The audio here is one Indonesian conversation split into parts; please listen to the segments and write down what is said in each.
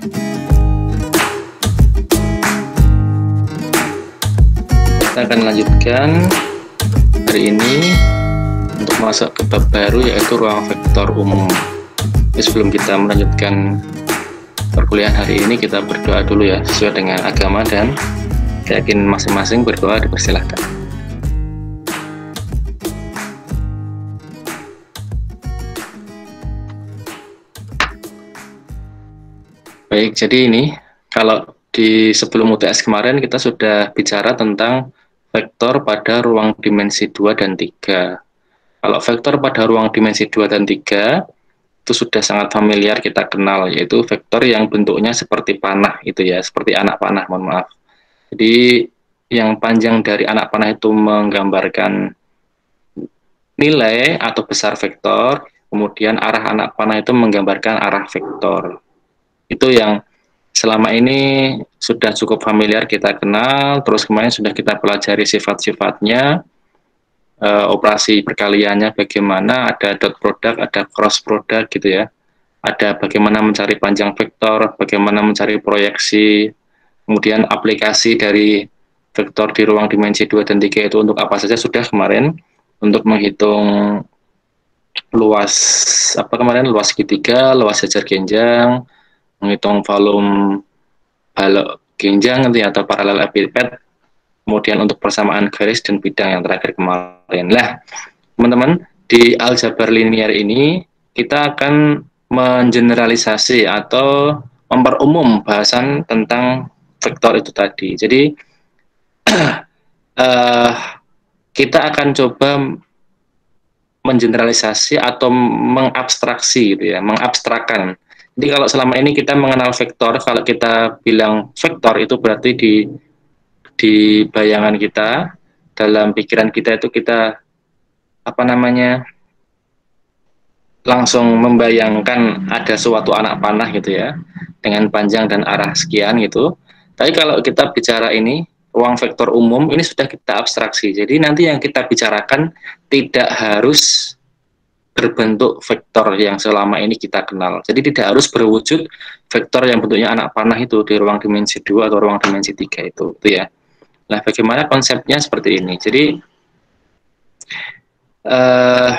Kita akan lanjutkan hari ini untuk masuk ke bab baru, yaitu ruang vektor umum. Jadi sebelum kita melanjutkan perkuliahan hari ini, kita berdoa dulu ya, sesuai dengan agama dan keyakinan masing-masing. Berdoa dipersilahkan. Baik, jadi ini kalau di sebelum UTS kemarin kita sudah bicara tentang vektor pada ruang dimensi 2 dan 3. Kalau vektor pada ruang dimensi 2 dan 3 itu sudah sangat familiar kita kenal, yaitu vektor yang bentuknya seperti panah itu ya, seperti anak panah, mohon maaf. Jadi yang panjang dari anak panah itu menggambarkan nilai atau besar vektor, kemudian arah anak panah itu menggambarkan arah vektor. Itu yang selama ini sudah cukup familiar kita kenal. Terus kemarin sudah kita pelajari sifat-sifatnya, operasi perkaliannya bagaimana, ada dot product, ada cross product gitu ya. Ada bagaimana mencari panjang vektor, bagaimana mencari proyeksi, kemudian aplikasi dari vektor di ruang dimensi 2 dan 3 itu untuk apa saja sudah kemarin. Untuk menghitung luas luas segitiga, luas jajar genjang, menghitung volume balok genjang nanti atau paralel epipet, kemudian untuk persamaan garis dan bidang yang terakhir kemarin. Nah, teman-teman, di aljabar linear ini kita akan mengeneralisasi atau memperumum bahasan tentang vektor itu tadi. Jadi kita akan coba mengeneralisasi atau mengabstraksi gitu ya, mengabstrakkan. Jadi kalau selama ini kita mengenal vektor, kalau kita bilang vektor itu berarti di bayangan kita, dalam pikiran kita itu kita langsung membayangkan ada suatu anak panah gitu ya, dengan panjang dan arah sekian gitu. Tapi kalau kita bicara ini ruang vektor umum, ini sudah kita abstraksi. Jadi nanti yang kita bicarakan tidak harus berbentuk vektor yang selama ini kita kenal. Jadi tidak harus berwujud vektor yang bentuknya anak panah itu di ruang dimensi 2 atau ruang dimensi 3 itu ya. Nah, bagaimana konsepnya seperti ini. Jadi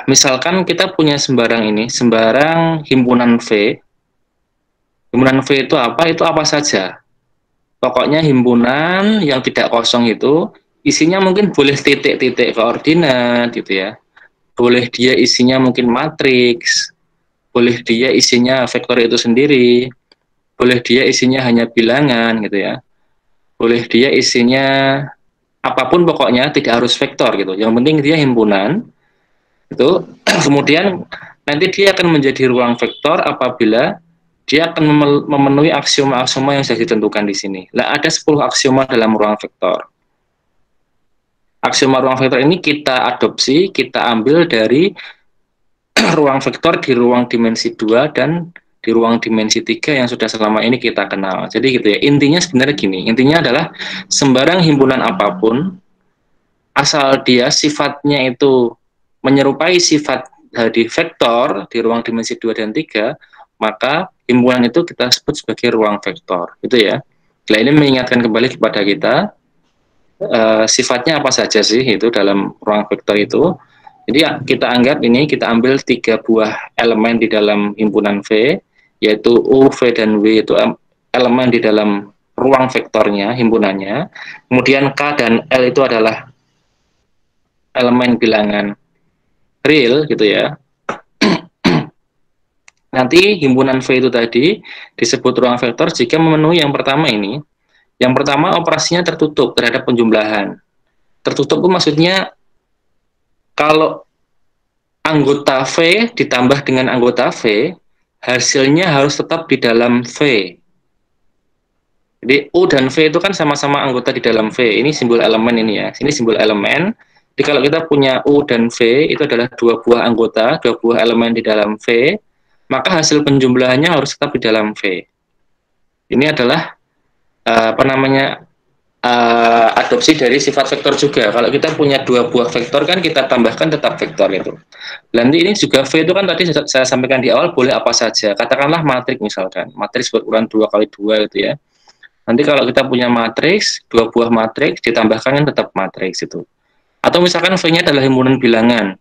misalkan kita punya sembarang himpunan V. Himpunan V itu apa? Itu apa saja. Pokoknya himpunan yang tidak kosong itu isinya mungkin boleh titik-titik koordinat gitu ya. Boleh dia isinya mungkin matriks, boleh dia isinya vektor itu sendiri, boleh dia isinya hanya bilangan gitu ya, boleh dia isinya apapun, pokoknya tidak harus vektor gitu. Yang penting dia himpunan itu. Kemudian nanti dia akan menjadi ruang vektor apabila dia akan memenuhi aksioma-aksioma yang sudah ditentukan di sini. Nah, ada 10 aksioma dalam ruang vektor. Aksioma ruang vektor ini kita adopsi, kita ambil dari ruang vektor di ruang dimensi 2 dan di ruang dimensi 3 yang sudah selama ini kita kenal. Jadi gitu ya, intinya sebenarnya gini, intinya adalah sembarang himpunan apapun, asal dia sifatnya itu menyerupai sifat di vektor di ruang dimensi 2 dan 3, maka himpunan itu kita sebut sebagai ruang vektor. Gitu ya. Nah, ini mengingatkan kembali kepada kita, sifatnya apa saja sih itu dalam ruang vektor itu. Jadi ya, kita anggap ini, kita ambil 3 buah elemen di dalam himpunan V, yaitu U, V, dan W itu elemen di dalam ruang vektornya, himpunannya. Kemudian K dan L itu adalah elemen bilangan real gitu ya. Nanti himpunan V itu tadi disebut ruang vektor jika memenuhi yang pertama ini. Yang pertama, operasinya tertutup terhadap penjumlahan. Tertutup itu maksudnya kalau anggota V ditambah dengan anggota V, hasilnya harus tetap di dalam V. Jadi U dan V itu kan sama-sama anggota di dalam V. Ini simbol elemen ini ya. Ini simbol elemen. Jadi kalau kita punya U dan V itu adalah 2 buah anggota, 2 buah elemen di dalam V, maka hasil penjumlahannya harus tetap di dalam V. Ini adalah adopsi dari sifat vektor juga. Kalau kita punya dua buah vektor kan kita tambahkan tetap vektor itu. Nanti ini juga V itu kan tadi saya sampaikan di awal boleh apa saja. Katakanlah matriks misalkan, matriks berukuran 2 kali 2 gitu ya. Nanti kalau kita punya matriks, dua buah matriks ditambahkan kan tetap matriks itu. Atau misalkan V-nya adalah himpunan bilangan.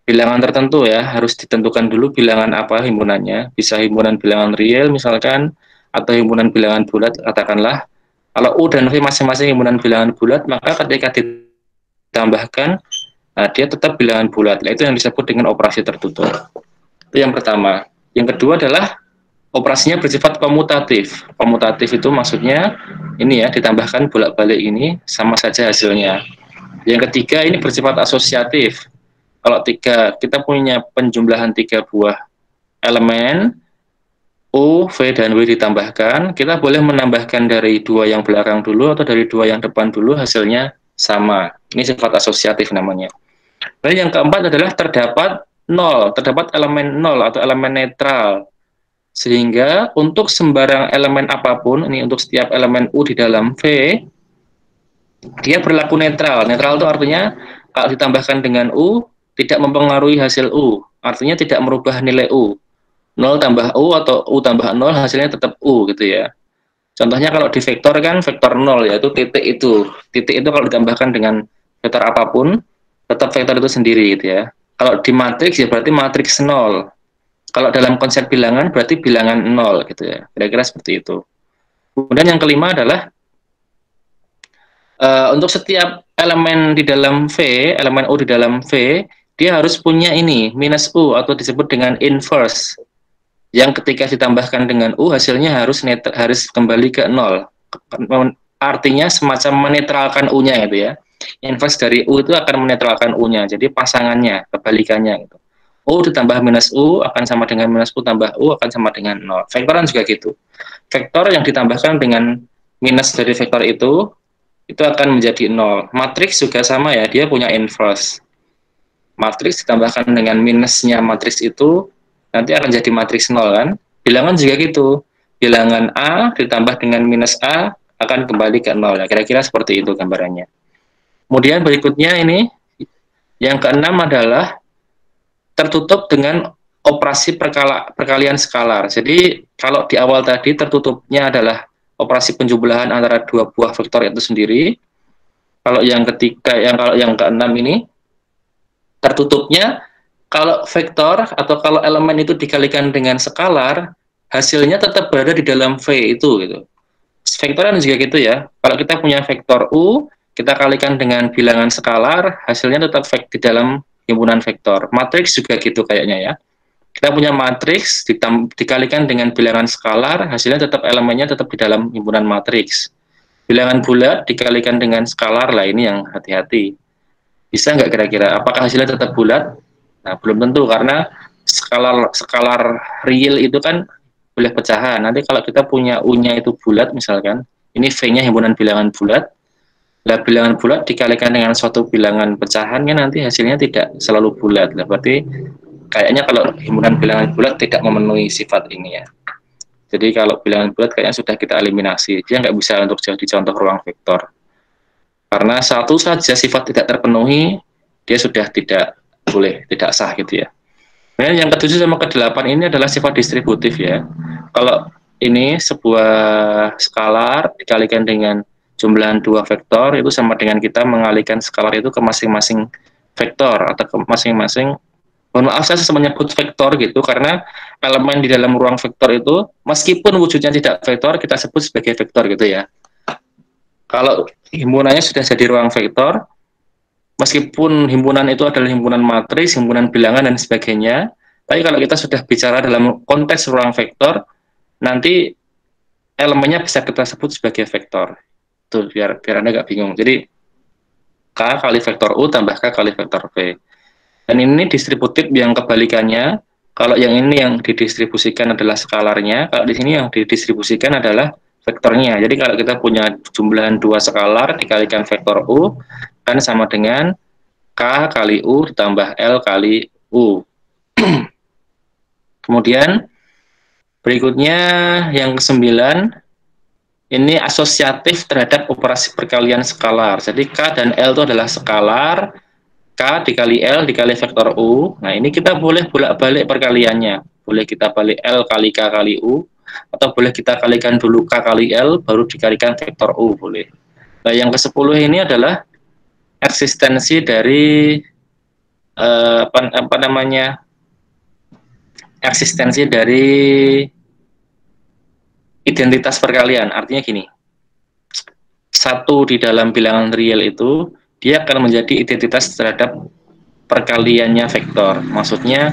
Bilangan tertentu ya, harus ditentukan dulu bilangan apa himpunannya. Bisa himpunan bilangan real misalkan, atau himpunan bilangan bulat katakanlah. Kalau U dan V masing-masing himpunan bilangan bulat, maka ketika ditambahkan, nah dia tetap bilangan bulat. Nah, itu yang disebut dengan operasi tertutup. Itu yang pertama. Yang kedua adalah operasinya bersifat komutatif. Komutatif itu maksudnya ini ya, ditambahkan bolak-balik ini sama saja hasilnya. Yang ketiga ini bersifat asosiatif. Kalau kita punya penjumlahan 3 buah elemen, U, V, dan W ditambahkan, kita boleh menambahkan dari 2 yang belakang dulu atau dari 2 yang depan dulu, hasilnya sama. Ini sifat asosiatif namanya. Dan yang keempat adalah terdapat elemen nol atau elemen netral. Sehingga untuk sembarang elemen apapun, ini untuk setiap elemen U di dalam V, dia berlaku netral. Netral itu artinya kalau ditambahkan dengan U, tidak mempengaruhi hasil U. Artinya tidak merubah nilai U. 0 tambah U atau U tambah 0 hasilnya tetap U gitu ya. Contohnya kalau di vektor kan vektor 0 yaitu titik itu. Titik itu kalau ditambahkan dengan vektor apapun tetap vektor itu sendiri gitu ya. Kalau di matriks ya berarti matriks 0. Kalau dalam konsep bilangan berarti bilangan 0 gitu ya. Kira-kira seperti itu. Kemudian yang kelima adalah untuk setiap elemen di dalam V, elemen U di dalam V, dia harus punya ini minus U atau disebut dengan inverse. Yang ketika ditambahkan dengan U hasilnya harus kembali ke 0. Artinya semacam menetralkan U-nya gitu ya. Inverse dari U itu akan menetralkan U-nya. Jadi pasangannya, kebalikannya gitu. U ditambah minus U akan sama dengan minus U tambah U akan sama dengan 0. Vektoran juga gitu. Vektor yang ditambahkan dengan minus dari vektor itu akan menjadi 0. Matriks juga sama ya, dia punya inverse. Matriks ditambahkan dengan minusnya matriks itu nanti akan jadi matriks 0 kan. Bilangan juga gitu. Bilangan A ditambah dengan minus A akan kembali ke 0. Ya, kira-kira seperti itu gambarannya. Kemudian berikutnya ini, yang keenam adalah tertutup dengan operasi perkalian skalar. Jadi kalau di awal tadi tertutupnya adalah operasi penjumlahan antara dua buah vektor itu sendiri. Kalau yang keenam ini tertutupnya kalau vektor atau kalau elemen itu dikalikan dengan skalar, hasilnya tetap berada di dalam V itu gitu. Vektoran juga gitu ya. Kalau kita punya vektor U, kita kalikan dengan bilangan skalar, hasilnya tetap di dalam himpunan vektor. Matriks juga gitu kayaknya ya. Kita punya matriks dikalikan dengan bilangan skalar, hasilnya tetap elemennya tetap di dalam himpunan matriks. Bilangan bulat dikalikan dengan skalar, lah ini yang hati-hati. Bisa nggak kira-kira? Apakah hasilnya tetap bulat? Nah, belum tentu karena skalar real itu kan boleh pecahan. Nanti kalau kita punya U-nya itu bulat misalkan, ini V-nya himpunan bilangan bulat. Nah, bilangan bulat dikalikan dengan suatu bilangan pecahannya nanti hasilnya tidak selalu bulat. Nah, berarti kayaknya kalau himpunan bilangan bulat tidak memenuhi sifat ini ya. Jadi kalau bilangan bulat kayaknya sudah kita eliminasi. Dia nggak bisa untuk jadi contoh ruang vektor. Karena satu saja sifat tidak terpenuhi, dia sudah tidak boleh, tidak sah gitu ya. Dan yang ke-7 sama ke-8 ini adalah sifat distributif ya. Kalau ini sebuah skalar dikalikan dengan jumlahan 2 vektor, itu sama dengan kita mengalihkan skalar itu ke masing-masing vektor atau ke masing-masing, mohon maaf saya menyebut vektor gitu, karena elemen di dalam ruang vektor itu, meskipun wujudnya tidak vektor, kita sebut sebagai vektor gitu ya. Kalau himpunannya sudah jadi ruang vektor, meskipun himpunan itu adalah himpunan matriks, himpunan bilangan, dan sebagainya, tapi kalau kita sudah bicara dalam konteks ruang vektor, nanti elemennya bisa kita sebut sebagai vektor. Tuh, biar Anda nggak bingung. Jadi, K kali vektor U tambah K kali vektor V. Dan ini distributif yang kebalikannya, kalau yang ini yang didistribusikan adalah skalarnya, kalau di sini yang didistribusikan adalah vektornya. Jadi kalau kita punya jumlahan 2 skalar dikalikan vektor U, kan sama dengan K kali U ditambah L kali U. Kemudian berikutnya yang ke-9, ini asosiatif terhadap operasi perkalian skalar. Jadi K dan L itu adalah skalar, K dikali L dikali vektor U. Nah, ini kita boleh bolak-balik perkaliannya. Boleh kita balik L kali K kali U, atau boleh kita kalikan dulu K kali L, baru dikalikan vektor U, boleh. Nah, yang ke-10 ini adalah eksistensi dari apa namanya, eksistensi dari identitas perkalian. Artinya gini, satu di dalam bilangan real itu dia akan menjadi identitas terhadap perkaliannya vektor. Maksudnya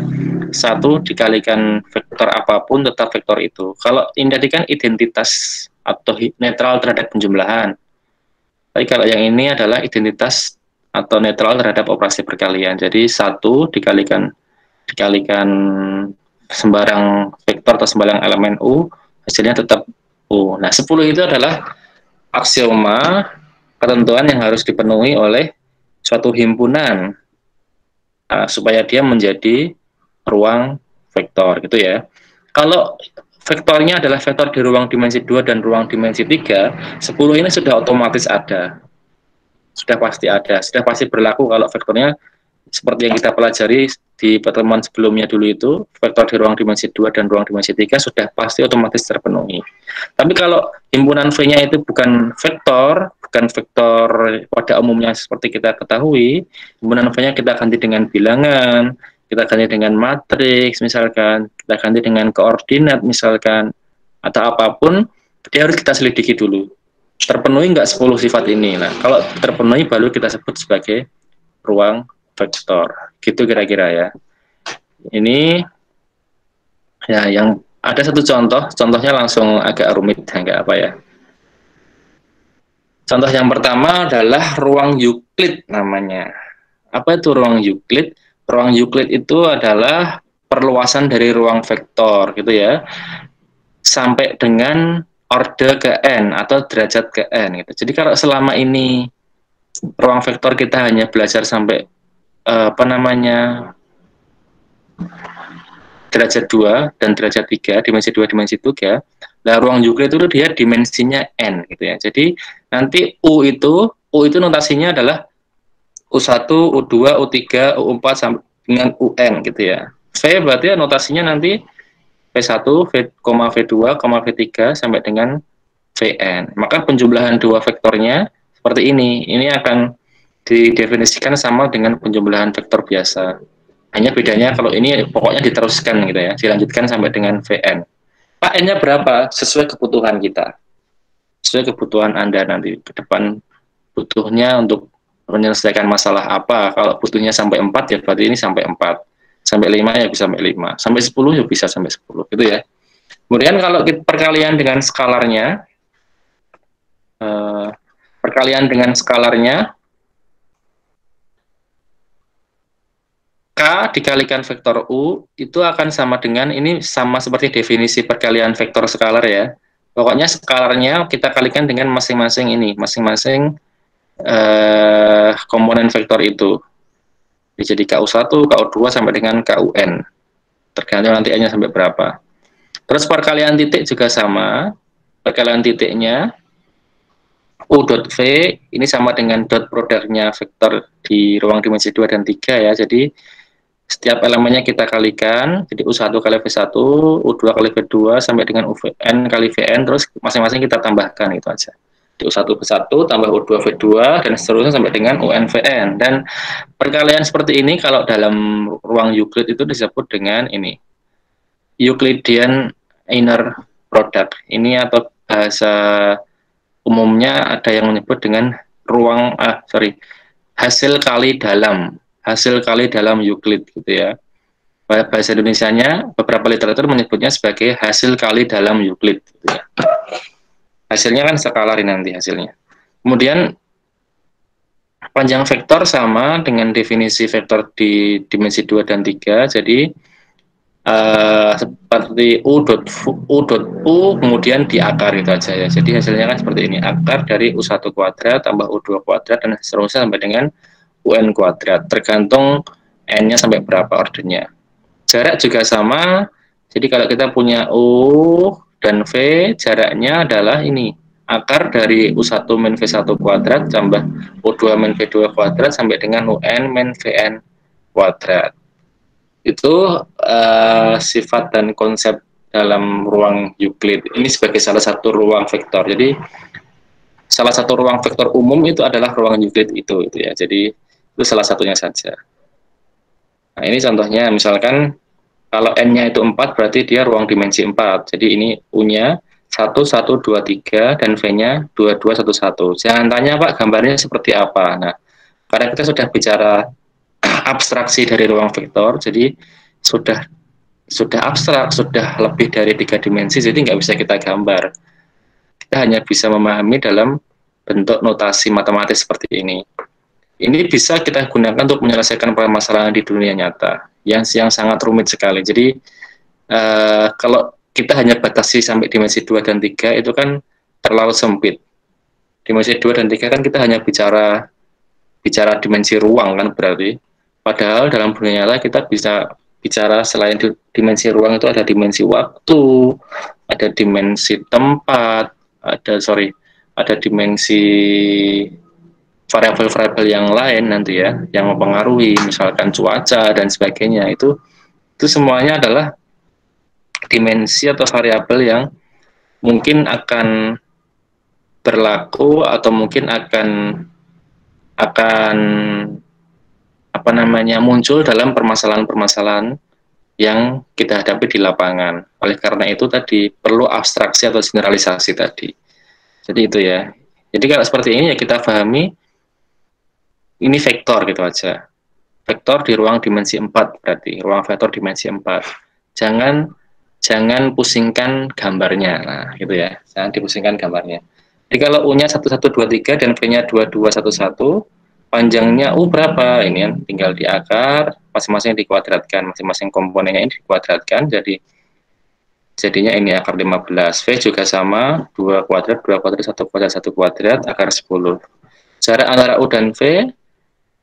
satu dikalikan vektor apapun tetap vektor itu. Kalau ini tadi kan identitas atau netral terhadap penjumlahan. Tapi kalau yang ini adalah identitas atau netral terhadap operasi perkalian. Jadi satu dikalikan sembarang vektor atau sembarang elemen U, hasilnya tetap U. Nah, 10 itu adalah aksioma ketentuan yang harus dipenuhi oleh suatu himpunan supaya dia menjadi ruang vektor gitu ya. Kalau vektornya adalah vektor di ruang dimensi 2 dan ruang dimensi 3, 10 ini sudah otomatis ada. Sudah pasti ada, sudah pasti berlaku kalau vektornya seperti yang kita pelajari di pertemuan sebelumnya dulu itu, vektor di ruang dimensi 2 dan ruang dimensi 3 sudah pasti otomatis terpenuhi. Tapi kalau himpunan V-nya itu bukan vektor pada umumnya seperti kita ketahui, himpunan V-nya kita ganti dengan bilangan, kita ganti dengan matriks misalkan, kita ganti dengan koordinat misalkan, atau apapun, dia harus kita selidiki dulu. Terpenuhi nggak 10 sifat ini? Nah, kalau terpenuhi baru kita sebut sebagai ruang vektor. Gitu kira-kira ya. Ini ya yang ada satu contoh, contohnya langsung agak rumit, enggak apa ya. Contoh yang pertama adalah ruang Euclid namanya. Apa itu ruang Euclid? Ruang Euclid itu adalah perluasan dari ruang vektor gitu ya, sampai dengan orde ke n atau derajat ke n gitu. Jadi kalau selama ini ruang vektor kita hanya belajar sampai apa namanya, derajat 2 dan derajat 3, dimensi 2, dimensi 3. Nah, ruang Euclid itu dia dimensinya n gitu ya. Jadi nanti U itu notasinya adalah U1, U2, U3, U4 sampai dengan UN gitu ya. V berarti notasinya nanti V1, V2, V3 sampai dengan Vn. Maka penjumlahan dua vektornya seperti ini. Ini akan didefinisikan sama dengan penjumlahan vektor biasa. Hanya bedanya kalau ini pokoknya diteruskan gitu ya, dilanjutkan sampai dengan Vn. Pak N-nya berapa? Sesuai kebutuhan kita. Sesuai kebutuhan Anda nanti ke depan butuhnya untuk menyelesaikan masalah apa. Kalau butuhnya sampai 4 ya berarti ini sampai 4. Sampai 5 ya bisa sampai 5. Sampai 10 ya bisa sampai 10 gitu ya. Kemudian kalau perkalian dengan skalarnya, K dikalikan vektor U itu akan sama dengan, ini sama seperti definisi perkalian vektor skalar ya. Pokoknya skalarnya kita kalikan dengan masing-masing ini, masing-masing komponen vektor itu. Jadi KU1, KU2 sampai dengan KUN. Tergantung nanti N-nya sampai berapa. Terus perkalian titik juga sama. Perkalian titiknya U.V ini sama dengan dot produknya vektor di ruang dimensi 2 dan 3 ya. Jadi setiap elemennya kita kalikan. Jadi U1 kali V1, U2 kali V2 sampai dengan UN kali Vn, terus masing-masing kita tambahkan itu aja. U1 V1 tambah U2 V2 dan seterusnya sampai dengan UN Vn. Dan perkalian seperti ini kalau dalam ruang Euclid itu disebut dengan ini, Euclidean inner product. Ini atau bahasa umumnya ada yang menyebut dengan hasil kali dalam Euclid gitu ya. Bahasa Indonesianya beberapa literatur menyebutnya sebagai hasil kali dalam Euclid gitu ya. Hasilnya kan skalar nanti hasilnya. Kemudian panjang vektor sama dengan definisi vektor di dimensi 2 dan 3. Jadi seperti U kemudian diakar itu aja ya. Jadi hasilnya kan seperti ini, akar dari U1 kuadrat tambah U2 kuadrat dan seterusnya sampai dengan UN kuadrat, tergantung N-nya sampai berapa ordernya. Jarak juga sama. Jadi kalau kita punya U dan V, jaraknya adalah ini, akar dari U1 min V1 kuadrat tambah U2 min V2 kuadrat sampai dengan UN min Vn kuadrat. Itu sifat dan konsep dalam ruang Euclid. Ini sebagai salah satu ruang vektor. Jadi salah satu ruang vektor umum itu adalah ruang Euclid itu ya. Jadi itu salah satunya saja. Nah, ini contohnya misalkan kalau N-nya itu 4 berarti dia ruang dimensi 4. Jadi ini U-nya 1, 1, 2, 3 dan V-nya 2, 2, 1, 1. Jangan tanya Pak gambarnya seperti apa. Nah, karena kita sudah bicara abstraksi dari ruang vektor, jadi sudah abstrak, sudah lebih dari 3 dimensi, jadi nggak bisa kita gambar. Kita hanya bisa memahami dalam bentuk notasi matematis seperti ini. Ini bisa kita gunakan untuk menyelesaikan permasalahan di dunia nyata yang sangat rumit sekali. Jadi kalau kita hanya batasi sampai dimensi 2 dan 3 itu kan terlalu sempit. Dimensi 2 dan 3 kan kita hanya bicara dimensi ruang kan berarti. Padahal dalam dunia nyata kita bisa bicara selain dimensi ruang itu ada dimensi waktu, ada dimensi tempat, ada dimensi variabel-variabel yang lain nanti ya, yang mempengaruhi misalkan cuaca dan sebagainya. Itu semuanya adalah dimensi atau variabel yang mungkin akan berlaku atau mungkin akan apa namanya muncul dalam permasalahan-permasalahan yang kita hadapi di lapangan. Oleh karena itu tadi perlu abstraksi atau generalisasi tadi. Jadi itu ya. Jadi kalau seperti ini ya kita pahami ini vektor gitu aja. Vektor di ruang dimensi 4 berarti, ruang vektor dimensi 4. Jangan pusingkan gambarnya. Nah, gitu ya. Jangan dipusingkan gambarnya. Jadi kalau U-nya 1, 1, 2, 3 dan V-nya 2, 2, 1, 1, panjangnya U berapa? Ini kan tinggal di akar, masing-masing dikuadratkan, masing-masing komponennya ini dikuadratkan, jadinya ini akar 15. V juga sama, 2 kuadrat, 2 kuadrat, 1 kuadrat, 1 kuadrat, akar 10. Jarak antara U dan V,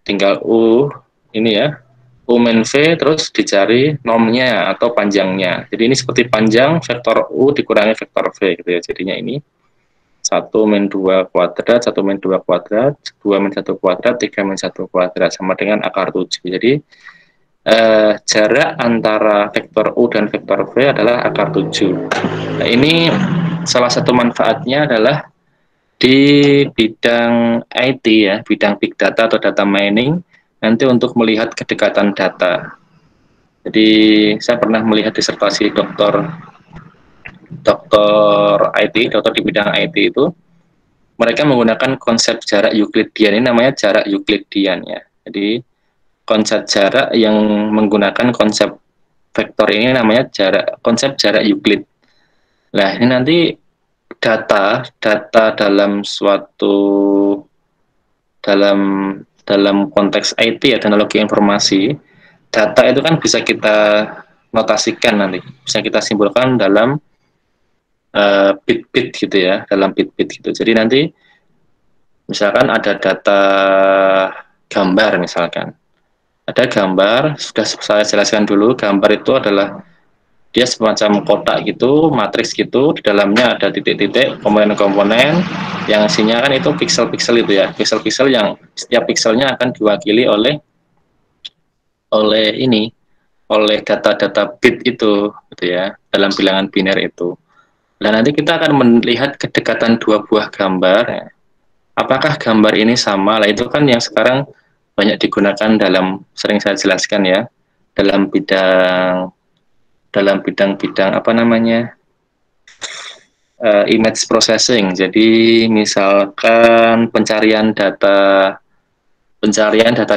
tinggal U, ini ya, U min V, terus dicari nomnya atau panjangnya. Jadi ini seperti panjang vektor U dikurangi vektor V, gitu ya. Jadinya ini 1 min 2 kuadrat, 1 min 2 kuadrat, 2 min 1 kuadrat, 3 min 1 kuadrat, sama dengan akar 7. Jadi jarak antara vektor U dan vektor V adalah akar 7. Nah, ini salah satu manfaatnya adalah di bidang IT ya, bidang big data atau data mining, nanti untuk melihat kedekatan data. Jadi saya pernah melihat disertasi dokter dokter di bidang IT itu, mereka menggunakan konsep jarak Euclidean, ini namanya jarak Euclidean ya. Jadi konsep jarak yang menggunakan konsep vektor ini namanya konsep jarak Euclid. Nah, ini nanti data dalam suatu dalam konteks IT ya, teknologi informasi, data itu kan bisa kita notasikan nanti, bisa kita simpulkan dalam bit-bit gitu ya, dalam bit-bit gitu. Jadi nanti misalkan ada data gambar misalkan. Ada gambar, sudah saya jelaskan dulu, gambar itu adalah dia semacam kotak gitu, matriks gitu, di dalamnya ada titik-titik, komponen-komponen, yang isinya kan itu piksel-piksel itu ya, piksel-piksel yang setiap pikselnya akan diwakili oleh data-data bit itu, gitu ya, dalam bilangan biner itu. Dan nanti kita akan melihat kedekatan dua buah gambar. Ya. Apakah gambar ini sama? Lah itu kan yang sekarang banyak digunakan sering saya jelaskan ya, dalam bidang apa namanya image processing. Jadi misalkan pencarian data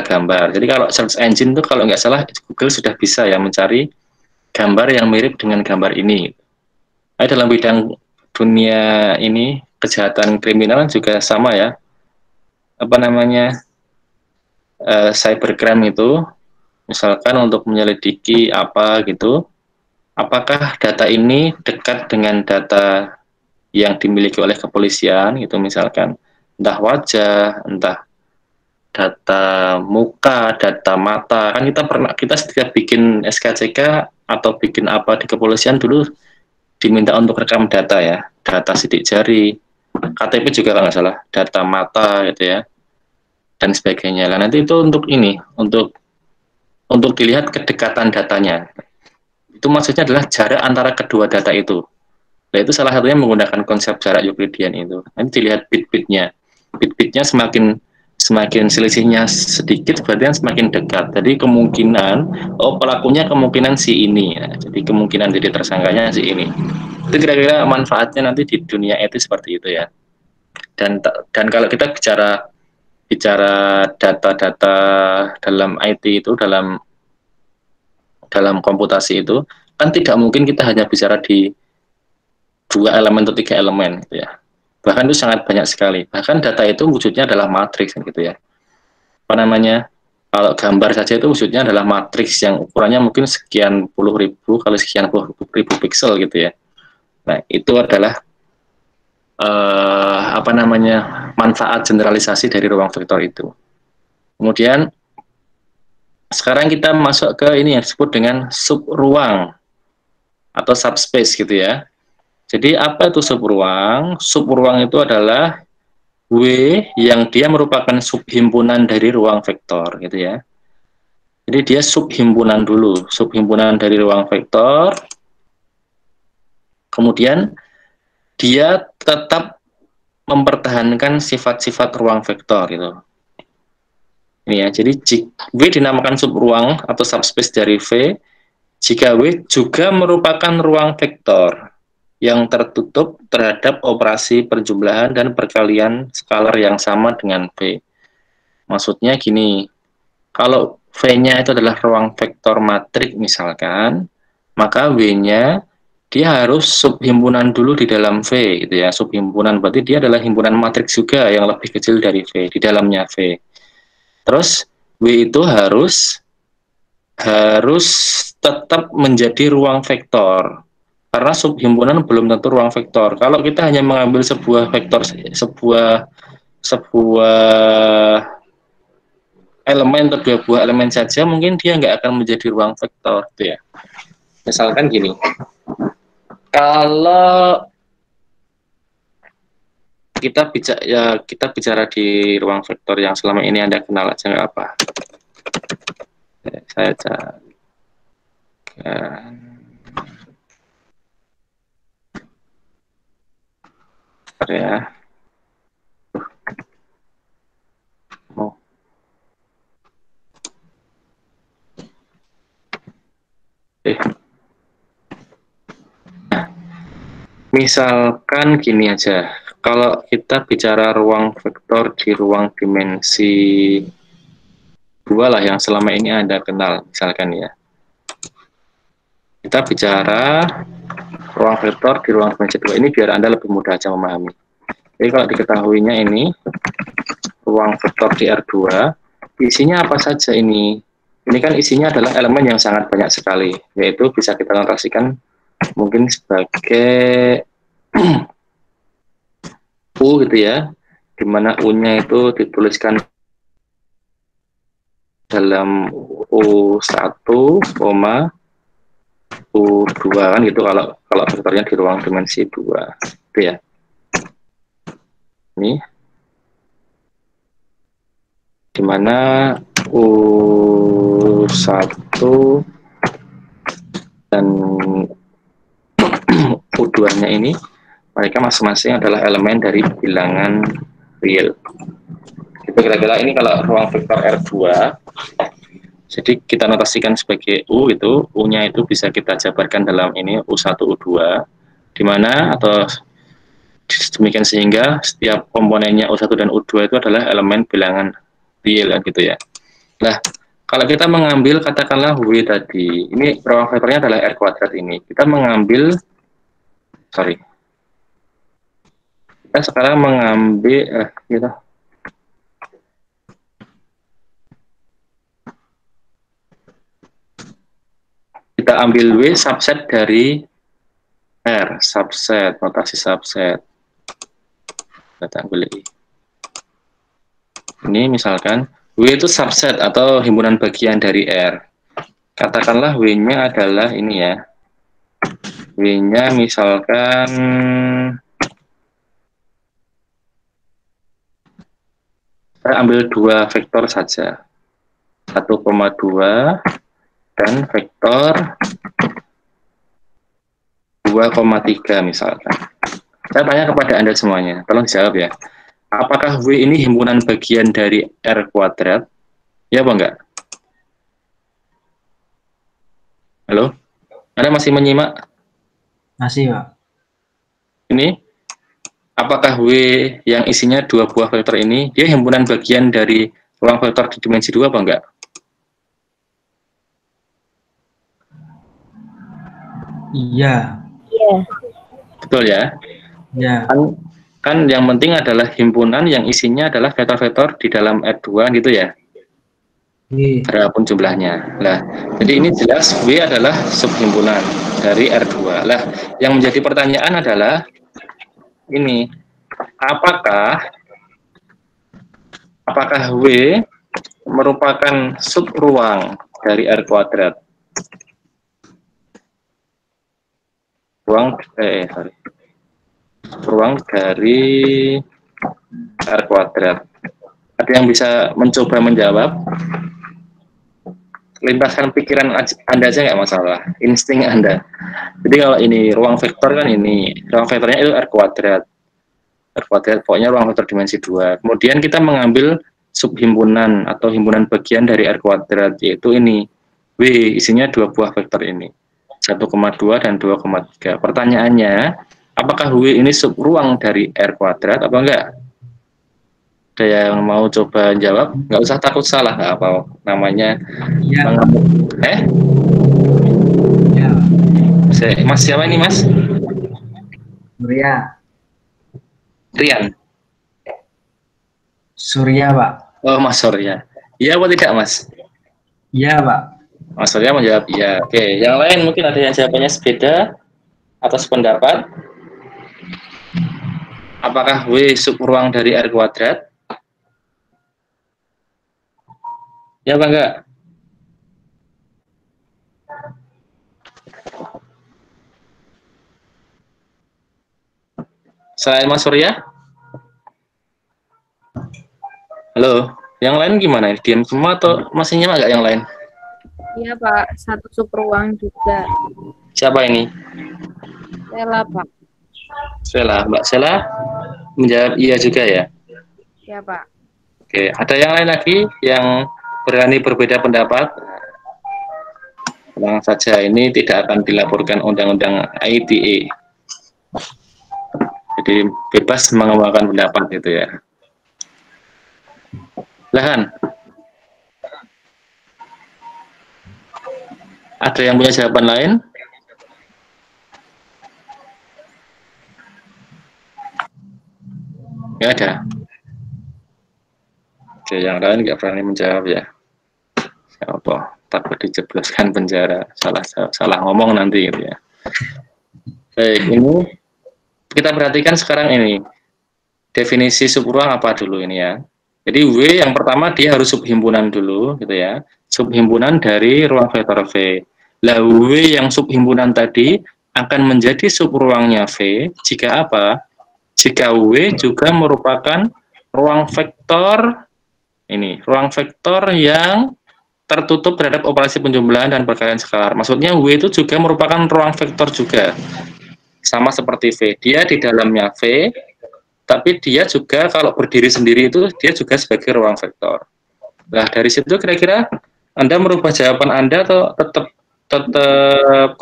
gambar. Jadi kalau search engine itu kalau nggak salah Google sudah bisa ya mencari gambar yang mirip dengan gambar ini. Nah, dalam bidang dunia ini kejahatan kriminal juga sama ya. Apa namanya cybercrime itu, misalkan untuk menyelidiki apa gitu, apakah data ini dekat dengan data yang dimiliki oleh kepolisian gitu misalkan, entah wajah, entah data muka, data mata. Kan kita setiap bikin SKCK atau bikin apa di kepolisian dulu diminta untuk rekam data ya, data sidik jari, KTP juga kalau nggak salah, data mata gitu ya, dan sebagainya. Nah, nanti itu untuk ini, untuk dilihat kedekatan datanya. Itu maksudnya adalah jarak antara kedua data itu. Nah, itu salah satunya menggunakan konsep jarak Euclidean itu. Nanti dilihat bit-bitnya. Bit-bitnya semakin semakin selisihnya sedikit berarti kan semakin dekat. Jadi kemungkinan pelakunya kemungkinan si ini. Nah, jadi kemungkinan jadi tersangkanya si ini. Itu kira-kira manfaatnya nanti di dunia etis seperti itu ya. Dan kalau kita bicara bicara data-data dalam IT itu dalam komputasi itu kan tidak mungkin kita hanya bicara di 2 elemen atau 3 elemen gitu ya. Bahkan itu sangat banyak sekali. Bahkan data itu wujudnya adalah matriks gitu ya. Apa namanya? Kalau gambar saja itu wujudnya adalah matriks yang ukurannya mungkin sekian puluh ribu kali sekian puluh ribu piksel gitu ya. Nah, itu adalah apa namanya? Manfaat generalisasi dari ruang vektor itu. Kemudian sekarang kita masuk ke ini yang disebut dengan subruang atau subspace gitu ya. Jadi apa itu subruang? Subruang itu adalah W yang dia merupakan subhimpunan dari ruang vektor gitu ya. Jadi dia subhimpunan dulu, subhimpunan dari ruang vektor. Kemudian dia tetap mempertahankan sifat-sifat ruang vektor gitu. Ini ya, jadi W dinamakan subruang atau subspace dari V jika W juga merupakan ruang vektor yang tertutup terhadap operasi perjumlahan dan perkalian skalar yang sama dengan V. Maksudnya gini, kalau V-nya itu adalah ruang vektor matrik misalkan, maka W-nya dia harus subhimpunan dulu di dalam V gitu ya. Subhimpunan berarti dia adalah himpunan matriks juga yang lebih kecil dari V di dalamnya V. Terus W itu harus tetap menjadi ruang vektor karena subhimpunan belum tentu ruang vektor. Kalau kita hanya mengambil sebuah vektor sebuah elemen atau 2 buah elemen saja mungkin dia nggak akan menjadi ruang vektor gitu ya. Misalkan gini, kalau kita bicara di ruang vektor yang selama ini Anda kenal aja nggak apa. Saya cari ya. Oh. Misalkan gini aja, kalau kita bicara ruang vektor di ruang dimensi 2 lah yang selama ini Anda kenal, misalkan ya. Kita bicara ruang vektor di ruang dimensi 2 ini biar Anda lebih mudah aja memahami. Jadi kalau diketahuinya ini, ruang vektor di R2, isinya apa saja ini? Ini kan isinya adalah elemen yang sangat banyak sekali, yaitu bisa kita notasikan mungkin sebagai U gitu ya, dimana U-nya itu dituliskan dalam U1, U2 kan gitu kalau vektornya di ruang dimensi 2 gitu ya. Ini dimana U1 dan U2-nya ini mereka masing-masing adalah elemen dari bilangan real. Itu kira-kira ini kalau ruang vektor R2. Jadi kita notasikan sebagai U itu, U-nya itu bisa kita jabarkan dalam ini U1, U2, di mana atau demikian sehingga setiap komponennya U1 dan U2 itu adalah elemen bilangan real gitu ya. Nah, kalau kita mengambil katakanlah W tadi, ini ruang vektornya adalah R kuadrat ini. Kita mengambil kita sekarang mengambil kita ambil W subset dari R, subset, notasi subset. Kita ambil ini misalkan W itu subset atau himpunan bagian dari R. Katakanlah W-nya adalah ini ya. W-nya misalkan Saya ambil dua vektor saja, 1,2 dan vektor 2,3 misalkan. Saya tanya kepada Anda semuanya, tolong jawab ya. Apakah W ini himpunan bagian dari R kuadrat? Ya apa enggak? Halo? Anda masih menyimak? Masih, Pak. Ini, apakah W yang isinya dua buah vektor ini, dia himpunan bagian dari ruang vektor di dimensi 2 apa enggak? Iya. Iya. Betul ya? Ya. Kan yang penting adalah himpunan yang isinya adalah vektor-vektor di dalam R2 gitu ya? Iya. Berapapun jumlahnya. Nah, jadi ini jelas W adalah subhimpunan dari R2. Lah, yang menjadi pertanyaan adalah ini, apakah W merupakan subruang dari R kuadrat? Ruang dari R kuadrat. Ada yang bisa mencoba menjawab? Limpahkan pikiran Anda aja nggak masalah, insting Anda. Jadi kalau ini ruang vektor kan ini, ruang vektornya itu R kuadrat. R kuadrat pokoknya ruang vektor dimensi 2. Kemudian kita mengambil subhimpunan atau himpunan bagian dari R kuadrat, yaitu ini, W, isinya dua buah vektor ini, 1,2 dan 2,3. Pertanyaannya, apakah W ini subruang dari R kuadrat apa enggak? Ada yang mau coba jawab? Nggak usah takut salah, nggak apa namanya. Iya. Ya. Mas siapa ini Mas? Surya. Rian. Surya, Pak. Oh Mas Surya. Iya apa tidak Mas? Iya, Pak. Mas Surya menjawab iya. Oke, yang lain mungkin ada yang jawabannya sebeda atas pendapat. Apakah W subruang dari R kuadrat? Ya apa enggak? Selain Mas Surya? Halo, yang lain gimana? Diam semua atau masih nyimak nggak yang lain? Iya, Pak. Satu subruang juga. Siapa ini? Sela, Pak. Sela. Mbak Sela menjawab iya juga ya? Iya, Pak. Oke, ada yang lain lagi yang berani berbeda pendapat? Tenang saja, ini tidak akan dilaporkan undang-undang ITE. Jadi bebas mengembangkan pendapat gitu ya. Lahan. Ada yang punya jawaban lain? Nggak ada. Oke, yang lain nggak berani menjawab ya. Siapa? Takut dijebloskan penjara. Salah ngomong nanti gitu ya. Baik, ini kita perhatikan sekarang ini. Definisi subruang apa dulu ini ya. Jadi W yang pertama dia harus subhimpunan dulu gitu ya. Subhimpunan dari ruang vektor V. Lah W yang subhimpunan tadi akan menjadi subruangnya V jika apa? Jika W juga merupakan ruang vektor ini, ruang vektor yang tertutup terhadap operasi penjumlahan dan perkalian skalar. Maksudnya W itu juga merupakan ruang vektor juga. Sama seperti V. Dia di dalamnya V, tapi dia juga kalau berdiri sendiri itu dia juga sebagai ruang vektor. Nah, dari situ kira-kira Anda merubah jawaban Anda atau tetap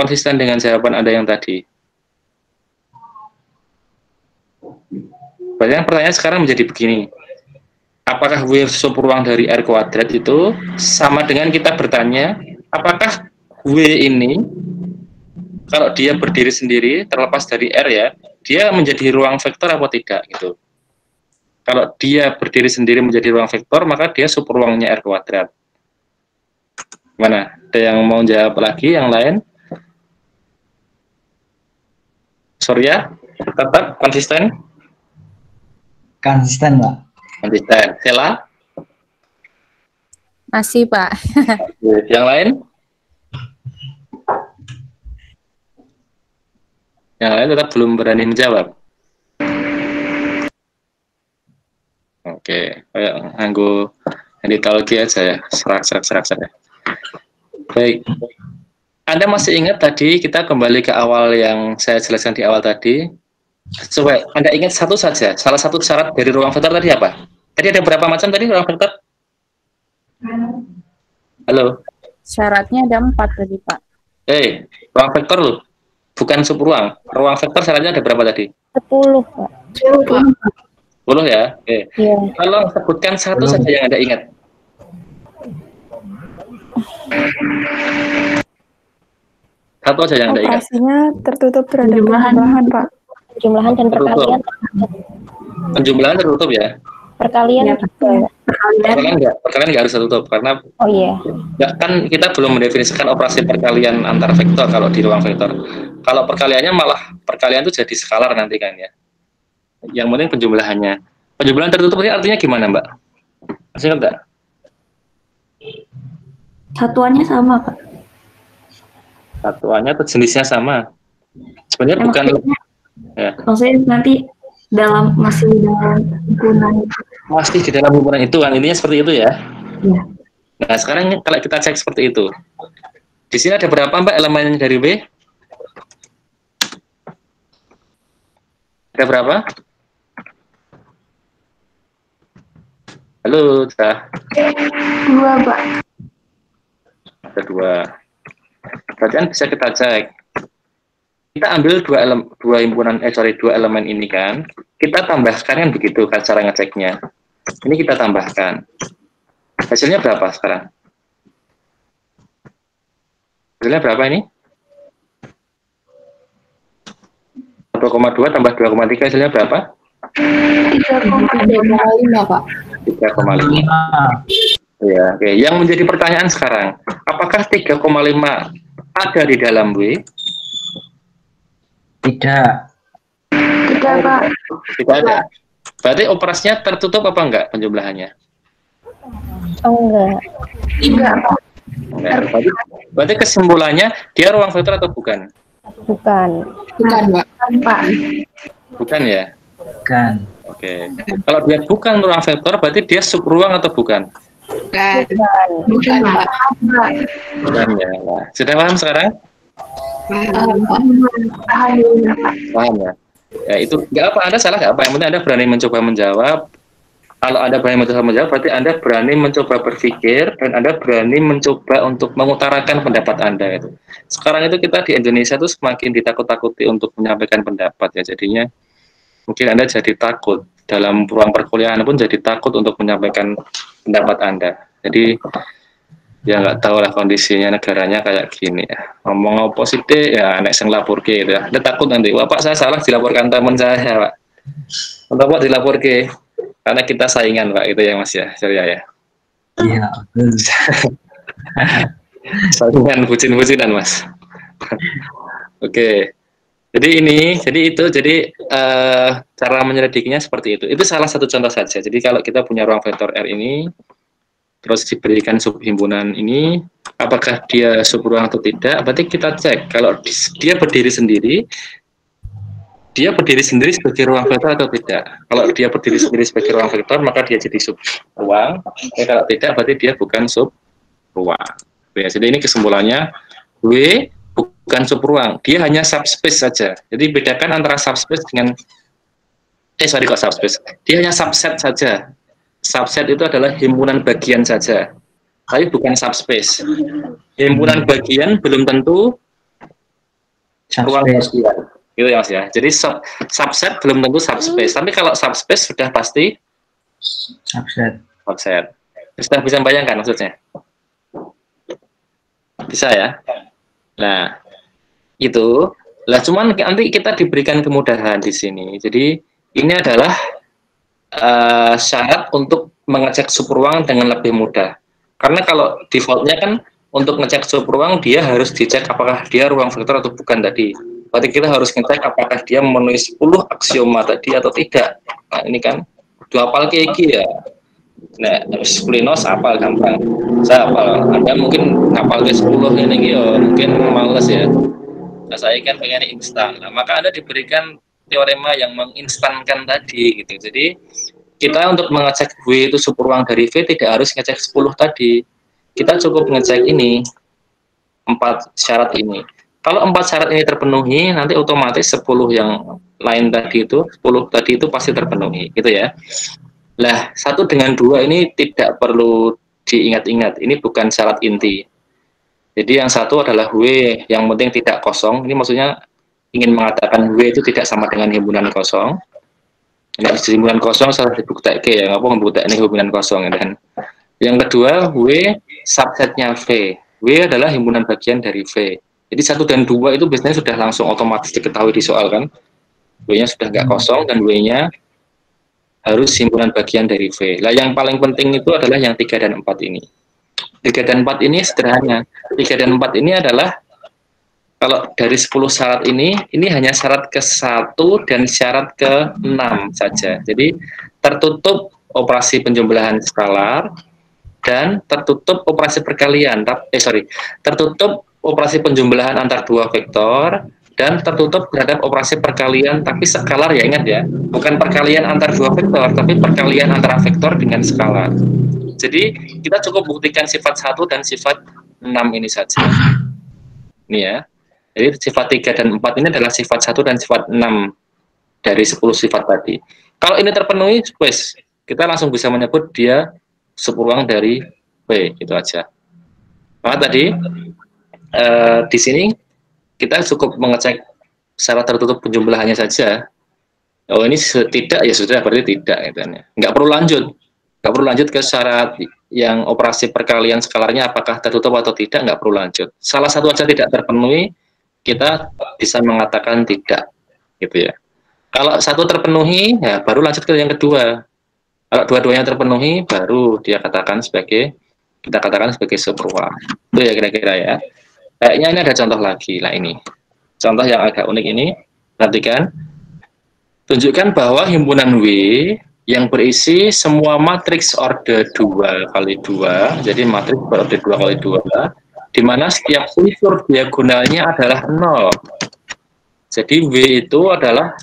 konsisten dengan jawaban Anda yang tadi? Berarti pertanyaan sekarang menjadi begini. Apakah W subruang dari R kuadrat itu sama dengan kita bertanya, apakah W ini kalau dia berdiri sendiri terlepas dari R ya, dia menjadi ruang vektor atau tidak gitu. Kalau dia berdiri sendiri menjadi ruang vektor, maka dia subruangnya R kuadrat. Mana? Ada yang mau jawab lagi yang lain? Surya, tetap konsisten? Konsisten, Pak. Konsisten. Sela? Masih, Pak. Yang lain? Yang lain tetap belum berani menjawab. Oke, kayak nganggo handitologi aja ya, serak. Baik. Anda masih ingat tadi kita kembali ke awal yang saya jelaskan di awal tadi? Coba Anda ingat satu saja, salah satu syarat dari ruang vektor tadi apa? Tadi ada berapa macam tadi ruang vektor? Halo? Syaratnya ada 4 tadi, Pak. Ruang vektor loh, bukan subruang. Ruang vektor syaratnya ada berapa tadi? 10, Pak. 10 ya? Oke. Iya. Tolong sebutkan satu saja yang Anda ingat. Satu aja yang Anda ingat. Operasinya tertutup terhadap penjumlahan, Pak. Penjumlahan dan perkalian. Penjumlahan tertutup ya? Perkalian Ya, juga. Perkalian nggak harus tertutup karena Oh iya. kan kita belum mendefinisikan operasi perkalian antar vektor kalau di ruang vektor. Kalau perkaliannya malah perkalian itu jadi skalar nanti kan ya. Yang penting penjumlahannya. Penjumlahan tertutup ini artinya gimana, Mbak? Masih ingat nggak? Satuannya sama, Pak. Satuannya atau jenisnya sama. Sebenarnya bukan ya. Maksudnya nanti masih dalam himpunan. Masih di dalam himpunan itu kan, intinya seperti itu ya. Ya. Nah, sekarang kalau kita cek seperti itu. Di sini ada berapa, Mbak, elemen dari W? Ada berapa? Halo, sudah. 2, Pak. Ada 2. Berarti kan bisa kita cek. Kita ambil dua elemen ini kan. Kita tambahkan kan begitu kan cara ngeceknya. Ini kita tambahkan. Hasilnya berapa sekarang? Hasilnya berapa ini? 2,2 tambah 2,3 hasilnya berapa? 3,5, Pak. 3,5. Ya, oke. Yang menjadi pertanyaan sekarang, apakah 3,5 ada di dalam W? Tidak. Tidak, Pak. Tidak ada. Berarti operasinya tertutup apa enggak penjumlahannya? Oh enggak. Enggak, Pak. Enggak. Berarti kesimpulannya dia ruang vektor atau bukan? Bukan. Bukan, Pak. Bukan ya? Bukan. Oke. Kalau dia bukan ruang vektor, berarti dia subruang atau bukan? Bukan. Bukan, Pak. Bukan ya. Nah, sudah paham sekarang? Paham ya? Ya itu nggak apa, Anda salah nggak apa. Yang penting Anda berani mencoba menjawab. Kalau Anda berani mencoba menjawab, berarti Anda berani mencoba berpikir dan Anda berani mencoba untuk mengutarakan pendapat Anda itu. Sekarang itu kita di Indonesia itu semakin ditakut-takuti untuk menyampaikan pendapat ya. Jadinya mungkin Anda jadi takut dalam ruang perkuliahan pun jadi takut untuk menyampaikan pendapat Anda. Jadi ya nggak tahu lah kondisinya negaranya kayak gini ya. Ngomong positif ya anak yang lapor ke gitu ya. Ada takut nanti, wah Pak saya salah dilaporkan teman saya Pak. Untuk Pak dilapor ke karena kita saingan Pak itu ya Mas ya, Surya ya. Iya, betul. Saingan bucin-bucinan Mas. Oke. Jadi cara menyelidikinya seperti itu. Itu salah satu contoh saja. Jadi kalau kita punya ruang vektor R ini terus diberikan subhimpunan ini, apakah dia subruang atau tidak? Berarti kita cek kalau dia berdiri sendiri sebagai ruang vektor atau tidak. Kalau dia berdiri sendiri sebagai ruang vektor, maka dia jadi subruang. Kalau tidak, berarti dia bukan subruang. Ya, jadi ini kesimpulannya, W bukan subruang, dia hanya subspace saja. Jadi bedakan antara subspace dengan subspace. Dia hanya subset saja. Subset itu adalah himpunan bagian saja, tapi bukan subspace. Himpunan bagian belum tentu ruang bagian, gitu ya Mas ya. Jadi subset belum tentu subspace, tapi kalau subspace sudah pasti subset. Sudah bisa bayangkan maksudnya? Bisa ya? Nah, itu. Lah cuman nanti kita diberikan kemudahan di sini. Jadi ini adalah syarat untuk mengecek subruang dengan lebih mudah. Karena kalau defaultnya kan untuk ngecek subruang dia harus dicek apakah dia ruang vektor atau bukan tadi. Berarti kita harus ngecek apakah dia memenuhi 10 aksioma tadi atau tidak. Nah ini kan dua hafal kayak ya. Nah, Splinos hafal gampang. Saya hafal. Anda mungkin hafal ke 10 ini mungkin males ya. Nah, saya kan pengen instan. Nah, maka Anda diberikan teorema yang menginstankan tadi gitu. Jadi kita untuk mengecek W itu subruang dari V tidak harus ngecek 10 tadi. Kita cukup ngecek ini 4 syarat ini. Kalau 4 syarat ini terpenuhi, nanti otomatis 10 yang lain tadi itu, 10 tadi itu pasti terpenuhi, gitu ya. Lah, 1 dengan 2 ini tidak perlu diingat-ingat, ini bukan syarat inti. Jadi yang satu adalah W, yang penting tidak kosong. Ini maksudnya ingin mengatakan W itu tidak sama dengan himpunan kosong. Nah, himpunan kosong salah dibuktikan ya, ngapa membuktikan ini himpunan kosong ya kan. Yang kedua, W subsetnya V. W adalah himpunan bagian dari V. Jadi 1 dan 2 itu biasanya sudah langsung otomatis diketahui di soal kan. W-nya sudah nggak kosong dan W-nya harus himpunan bagian dari V. Lah yang paling penting itu adalah yang 3 dan 4 ini. 3 dan 4 ini sederhana. 3 dan 4 ini adalah kalau dari 10 syarat ini hanya syarat ke-1 dan syarat ke-6 saja. Jadi tertutup operasi penjumlahan skalar dan tertutup operasi perkalian. Tertutup operasi penjumlahan antar 2 vektor dan tertutup terhadap operasi perkalian tapi skalar ya, ingat ya, bukan perkalian antar 2 vektor tapi perkalian antara vektor dengan skalar. Jadi kita cukup buktikan sifat 1 dan sifat 6 ini saja. Ini ya. Jadi sifat 3 dan 4 ini adalah sifat 1 dan sifat 6 dari 10 sifat tadi. Kalau ini terpenuhi, wes, kita langsung bisa menyebut dia subruang dari V, gitu aja. Maka tadi di sini kita cukup mengecek syarat tertutup penjumlahannya saja. Oh ini tidak, ya sudah berarti tidak, gitu kan ya. Nggak perlu lanjut ke syarat yang operasi perkalian skalarnya apakah tertutup atau tidak, nggak perlu lanjut. Salah satu aja tidak terpenuhi, kita bisa mengatakan tidak, gitu ya. Kalau 1 terpenuhi, ya baru lanjut ke yang kedua. Kalau dua-duanya terpenuhi, baru kita katakan sebagai subruang. Itu ya kira-kira ya. Kayaknya ini ada contoh lagi lah ini. Contoh yang agak unik ini, perhatikan. Tunjukkan bahwa himpunan W yang berisi semua matriks orde 2 kali 2, jadi matriks berorde 2 kali 2, di mana setiap unsur diagonalnya adalah 0. Jadi W itu adalah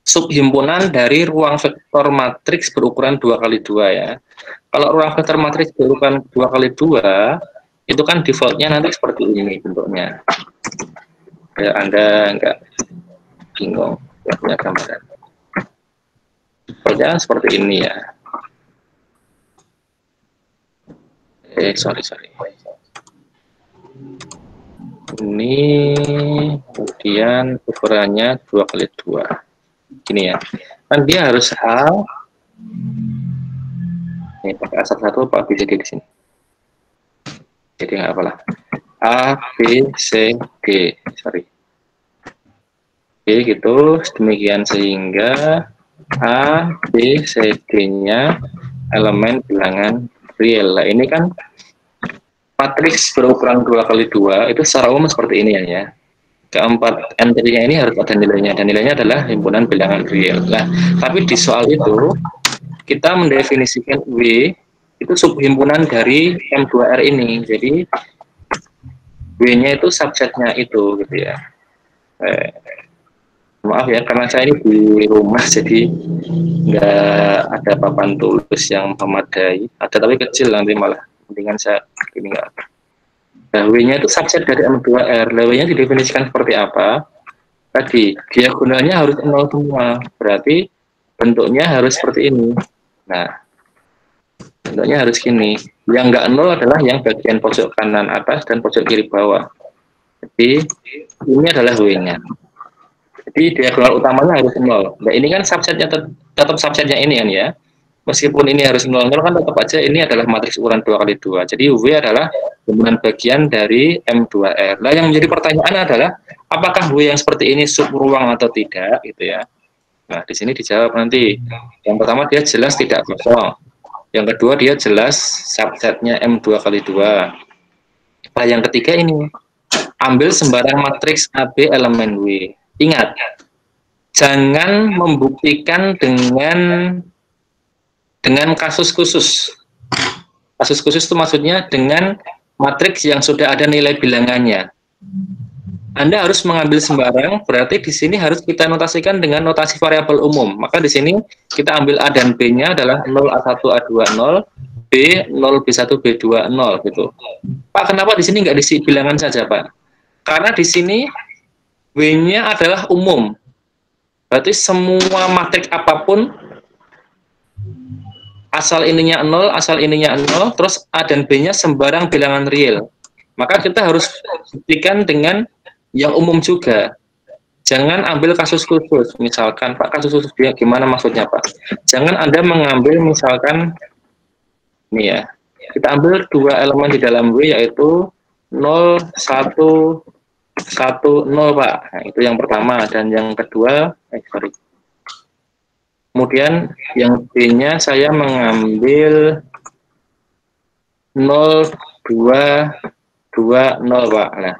subhimpunan dari ruang vektor matriks berukuran 2 kali 2 ya. Kalau ruang vektor matriks berukuran 2 kali 2, itu kan defaultnya nanti seperti ini bentuknya. Ya, Anda nggak bingung, ya punya gambaran. Defaultnya seperti ini ya. Sorry. Ini kemudian ukurannya 2 kali 2 gini ya, kan dia harus A ini pakai A1 apa B, C, D di sini, jadi nggak apalah, A, B, C, D, B gitu, demikian sehingga A, B, C, D-nya elemen bilangan real. Nah, ini kan matriks berukuran 2 kali 2 itu secara umum seperti ini ya. Keempat entry-nya ini harus ada nilainya, dan nilainya adalah himpunan bilangan real. Nah, tapi di soal itu kita mendefinisikan W itu subhimpunan dari M2R ini. Jadi W-nya itu subsetnya itu gitu ya. Maaf ya, karena saya ini di rumah jadi nggak ada papan tulis yang memadai. Ada tapi kecil, nanti malah mendingan saya ini nggak ada. Nah, W-nya itu subset dari M2R. W-nya didefinisikan seperti apa? Tadi, diagonalnya harus 0 semua. Berarti bentuknya harus seperti ini. Nah, bentuknya harus gini. Yang nggak 0 adalah yang bagian pojok kanan atas dan pojok kiri bawah. Jadi, ini adalah W-nya. Jadi, diagonal utamanya harus 0. Nah, ini kan subsetnya tetap subsetnya ini kan ya. Meskipun ini harus 0, kan tetap aja ini adalah matriks ukuran 2 kali 2. Jadi W adalah himpunan bagian dari M2R. Nah, yang menjadi pertanyaan adalah apakah W yang seperti ini subruang atau tidak gitu ya. Nah, di sini dijawab nanti. Yang pertama dia jelas tidak kosong. Yang kedua dia jelas subsetnya M2 kali 2. Nah, yang ketiga ini ambil sembarang matriks AB elemen W. Ingat, jangan membuktikan dengan kasus khusus. Kasus khusus itu maksudnya dengan matriks yang sudah ada nilai bilangannya. Anda harus mengambil sembarang, berarti di sini harus kita notasikan dengan notasi variabel umum. Maka di sini kita ambil A dan B-nya adalah 0 A1 A2 0, B 0 B1 B2 0 gitu. Pak, kenapa di sini nggak diisi bilangan saja, Pak? Karena di sini W-nya adalah umum. Berarti semua matrik apapun asal ininya 0, asal ininya 0, terus A dan B-nya sembarang bilangan real. Maka kita harus buktikan dengan yang umum juga. Jangan ambil kasus khusus. Misalkan, Pak, kasus khusus dia gimana maksudnya, Pak? Jangan Anda mengambil misalkan ini ya. Kita ambil dua elemen di dalam W yaitu 0, 1, 1, 0, Pak. Nah, itu yang pertama. Dan yang kedua, kemudian yang B-nya saya mengambil 0, 2, 2, 0, Pak. Nah,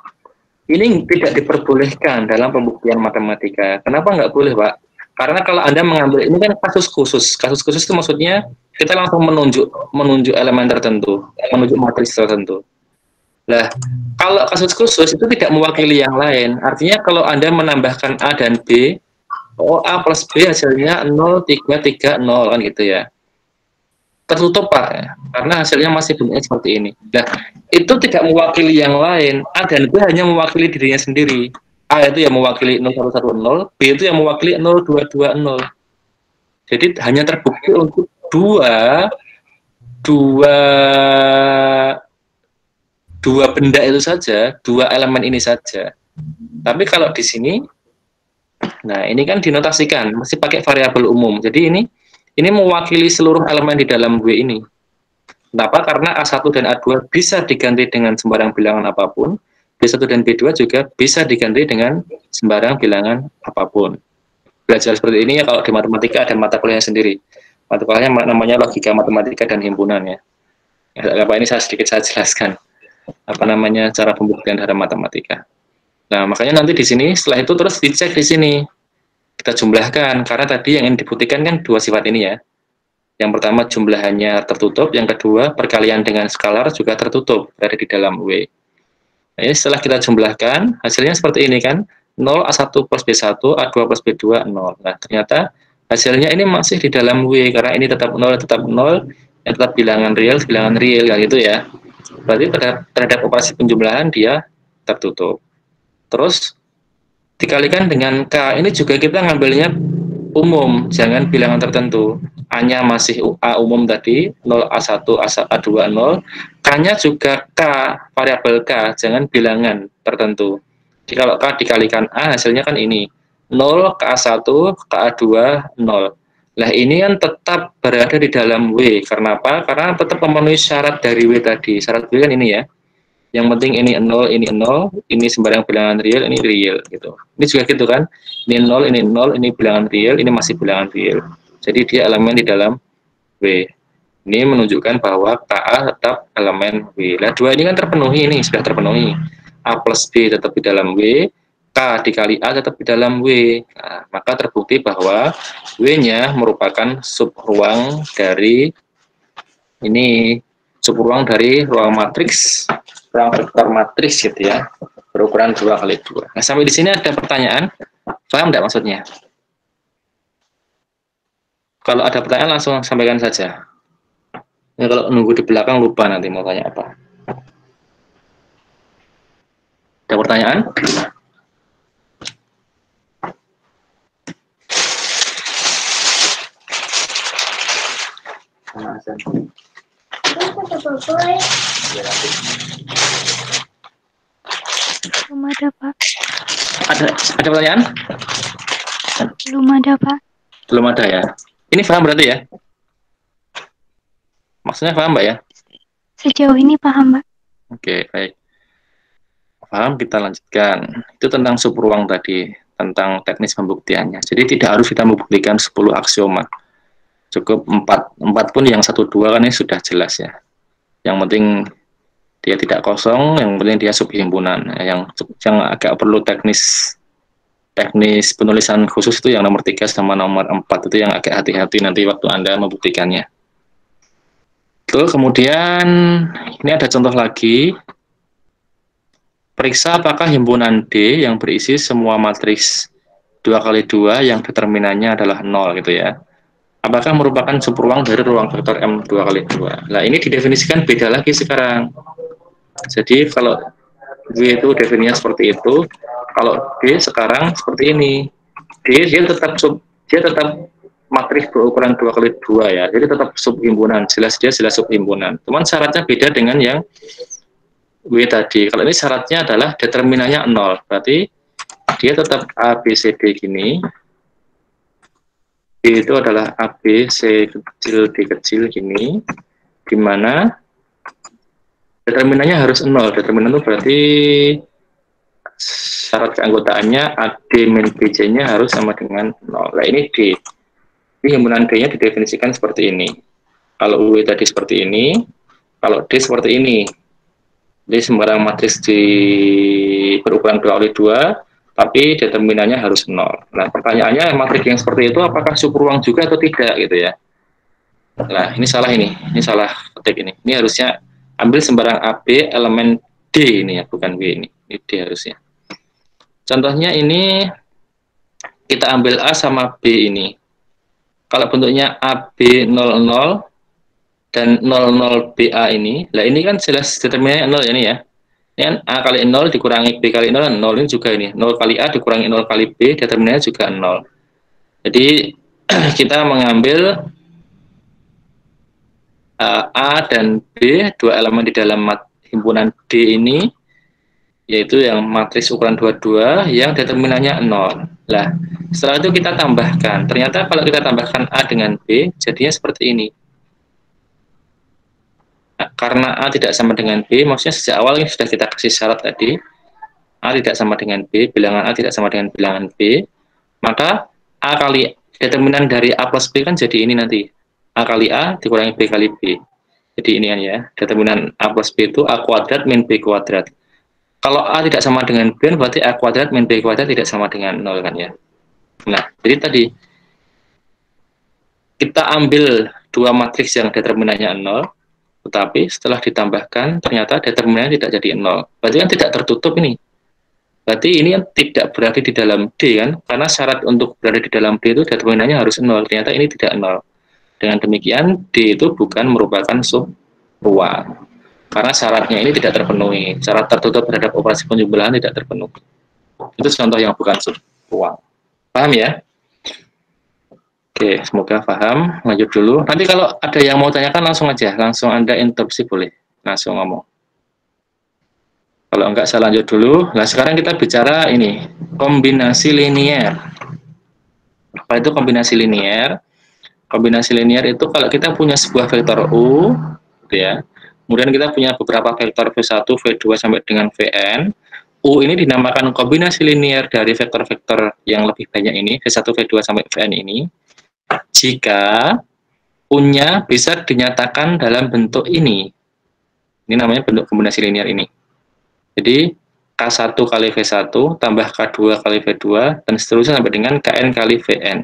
ini tidak diperbolehkan dalam pembuktian matematika. Kenapa nggak boleh, Pak? Karena kalau Anda mengambil, ini kan kasus khusus. Kasus khusus itu maksudnya kita langsung menunjuk elemen tertentu, menunjuk matriks tertentu. Nah, kalau kasus khusus itu tidak mewakili yang lain. Artinya kalau Anda menambahkan A dan B, A plus B hasilnya 0, 3, 3, 0, kan gitu ya. Tertutup, Pak, karena hasilnya masih bentuknya seperti ini. Nah, itu tidak mewakili yang lain. A dan B hanya mewakili dirinya sendiri. A itu yang mewakili 0110, B itu yang mewakili 0220. Jadi hanya terbukti untuk dua benda itu saja, dua elemen ini saja. Tapi kalau di sini, nah ini kan dinotasikan, masih pakai variabel umum. Jadi ini mewakili seluruh elemen di dalam W ini. Kenapa? Karena A1 dan A2 bisa diganti dengan sembarang bilangan apapun, B1 dan B2 juga bisa diganti dengan sembarang bilangan apapun. Belajar seperti ini ya kalau di matematika ada mata kuliahnya sendiri. Mata kuliahnya namanya logika matematika dan himpunan ya. Apa ini saya jelaskan. Apa namanya cara pembuktian dalam matematika. Nah, makanya nanti di sini setelah itu terus dicek di sini. Kita jumlahkan karena tadi yang ingin dibuktikan kan dua sifat ini ya. Yang pertama jumlahannya tertutup, yang kedua perkalian dengan skalar juga tertutup berada di dalam W. Nah, setelah kita jumlahkan, hasilnya seperti ini kan, 0 A1 plus B1, A2 plus B2, 0. Nah, ternyata hasilnya ini masih di dalam W, karena ini tetap 0, yang tetap bilangan real, kan gitu ya. Berarti terhadap operasi penjumlahan dia tertutup. Terus dikalikan dengan K, ini juga kita ngambilnya umum, jangan bilangan tertentu. A-nya masih A umum tadi, 0, A1, A2, 0. K-nya juga K, variabel K, jangan bilangan tertentu. Jadi kalau K dikalikan A, hasilnya kan ini. 0, K1, K2, 0. Nah ini kan tetap berada di dalam W. Karena apa? Karena tetap memenuhi syarat dari W tadi. Syarat W kan ini ya. Yang penting ini 0, ini sembarang bilangan real, ini real gitu. Ini juga gitu kan. Ini 0, ini bilangan real, ini masih bilangan real. Jadi dia elemen di dalam W. Ini menunjukkan bahwa KA tetap elemen W. Nah, dua ini kan terpenuhi, ini sudah terpenuhi. A plus B tetap di dalam W, K dikali A tetap di dalam W. Nah, maka terbukti bahwa W-nya merupakan subruang dari ini, subruang dari ruang matriks, ruang vektor matriks gitu ya, berukuran 2 kali 2. Nah, sampai di sini ada pertanyaan, paham tidak maksudnya? Kalau ada pertanyaan langsung sampaikan saja. Ya, kalau nunggu di belakang lupa nanti mau tanya apa. Ada pertanyaan? Belum ada, Pak. Ada pertanyaan? Belum ada, Pak. Belum ada ya. Ini paham berarti ya? Maksudnya paham, Mbak ya? Sejauh ini paham, Pak. Oke, baik. Paham, kita lanjutkan. Itu tentang subruang tadi, tentang teknis pembuktiannya. Jadi tidak harus kita membuktikan 10 aksioma. Cukup 4. 4 pun yang 1, 2 kan ini sudah jelas ya. Yang penting dia tidak kosong, yang penting dia subhimpunan. Yang agak perlu teknis penulisan khusus itu yang nomor 3 sama nomor 4 itu yang agak hati-hati nanti waktu Anda membuktikannya. Tuh, kemudian ini ada contoh lagi. Periksa apakah himpunan D yang berisi semua matriks 2x2 yang determinannya adalah 0 gitu ya. Apakah merupakan subruang dari ruang vektor M 2x2. Nah, ini didefinisikan beda lagi sekarang. Jadi kalau W itu definisinya seperti itu, kalau D sekarang seperti ini. D dia tetap matriks berukuran 2x2 ya. Jadi tetap subhimpunan, jelas subhimpunan. Cuman syaratnya beda dengan yang W tadi. Kalau ini syaratnya adalah determinannya 0. Berarti dia tetap A, B, C, D gini. D itu adalah A, B, C kecil, D kecil gini. Di mana determinannya harus 0. Determinan itu berarti syarat keanggotaannya AD min BC-nya harus sama dengan 0. Nah, ini D. Ini himpunan D-nya didefinisikan seperti ini. Kalau W tadi seperti ini, kalau D seperti ini. Jadi sembarang matriks di berukuran 2x2, tapi determinannya harus 0. Nah, pertanyaannya matriks yang seperti itu apakah subruang juga atau tidak gitu ya. Nah, ini salah ini salah ketik ini. Ini harusnya ambil sembarang AB elemen D ini ya, bukan W ini. Ini D harusnya. Contohnya ini kita ambil A sama B ini. Kalau bentuknya AB 00 dan 00BA ini, lah ini kan jelas determinannya 0 ini ya. Ini kan A kali 0 dikurangi B kali 0, 0 ini juga ini. 0 kali A dikurangi 0 kali B, determinannya juga 0. Jadi kita mengambil A dan B, dua elemen di dalam himpunan D ini, yaitu yang matriks ukuran 22 yang determinannya 0. Nah, setelah itu kita tambahkan. Ternyata kalau kita tambahkan A dengan B, jadinya seperti ini. Nah, karena A tidak sama dengan B, maksudnya sejak awal ini sudah kita kasih syarat tadi, A tidak sama dengan B, bilangan A tidak sama dengan bilangan B, maka A kali determinan dari A plus B kan jadi ini nanti. A kali A dikurangi B kali B. Jadi ini kan ya, determinan A plus B itu A kuadrat min B kuadrat. Kalau A tidak sama dengan B, berarti A kuadrat min B kuadrat tidak sama dengan 0 kan ya. Nah, jadi tadi kita ambil dua matriks yang determinannya 0, tetapi setelah ditambahkan ternyata determinannya tidak jadi 0. Berarti kan tidak tertutup ini. Berarti ini kan tidak berada di dalam D kan, karena syarat untuk berada di dalam D itu determinannya harus 0. Ternyata ini tidak 0. Dengan demikian D itu bukan merupakan subruang. Karena syaratnya ini tidak terpenuhi. Syarat tertutup terhadap operasi penjumlahan tidak terpenuhi. Itu contoh yang bukan subruang. Paham ya? Oke, semoga paham. Lanjut dulu. Nanti kalau ada yang mau tanyakan langsung aja. Langsung Anda interupsi boleh. Langsung ngomong. Kalau enggak saya lanjut dulu. Nah, sekarang kita bicara ini. Kombinasi linier. Apa itu kombinasi linier? Kombinasi linier itu kalau kita punya sebuah vektor U, gitu ya. Kemudian kita punya beberapa vektor V1, V2 sampai dengan Vn. U ini dinamakan kombinasi linier dari vektor-vektor yang lebih banyak ini, V1, V2 sampai Vn ini. Jika U-nya bisa dinyatakan dalam bentuk ini. Ini namanya bentuk kombinasi linier ini. Jadi K1 kali V1 tambah K2 kali V2 dan seterusnya sampai dengan Kn kali Vn.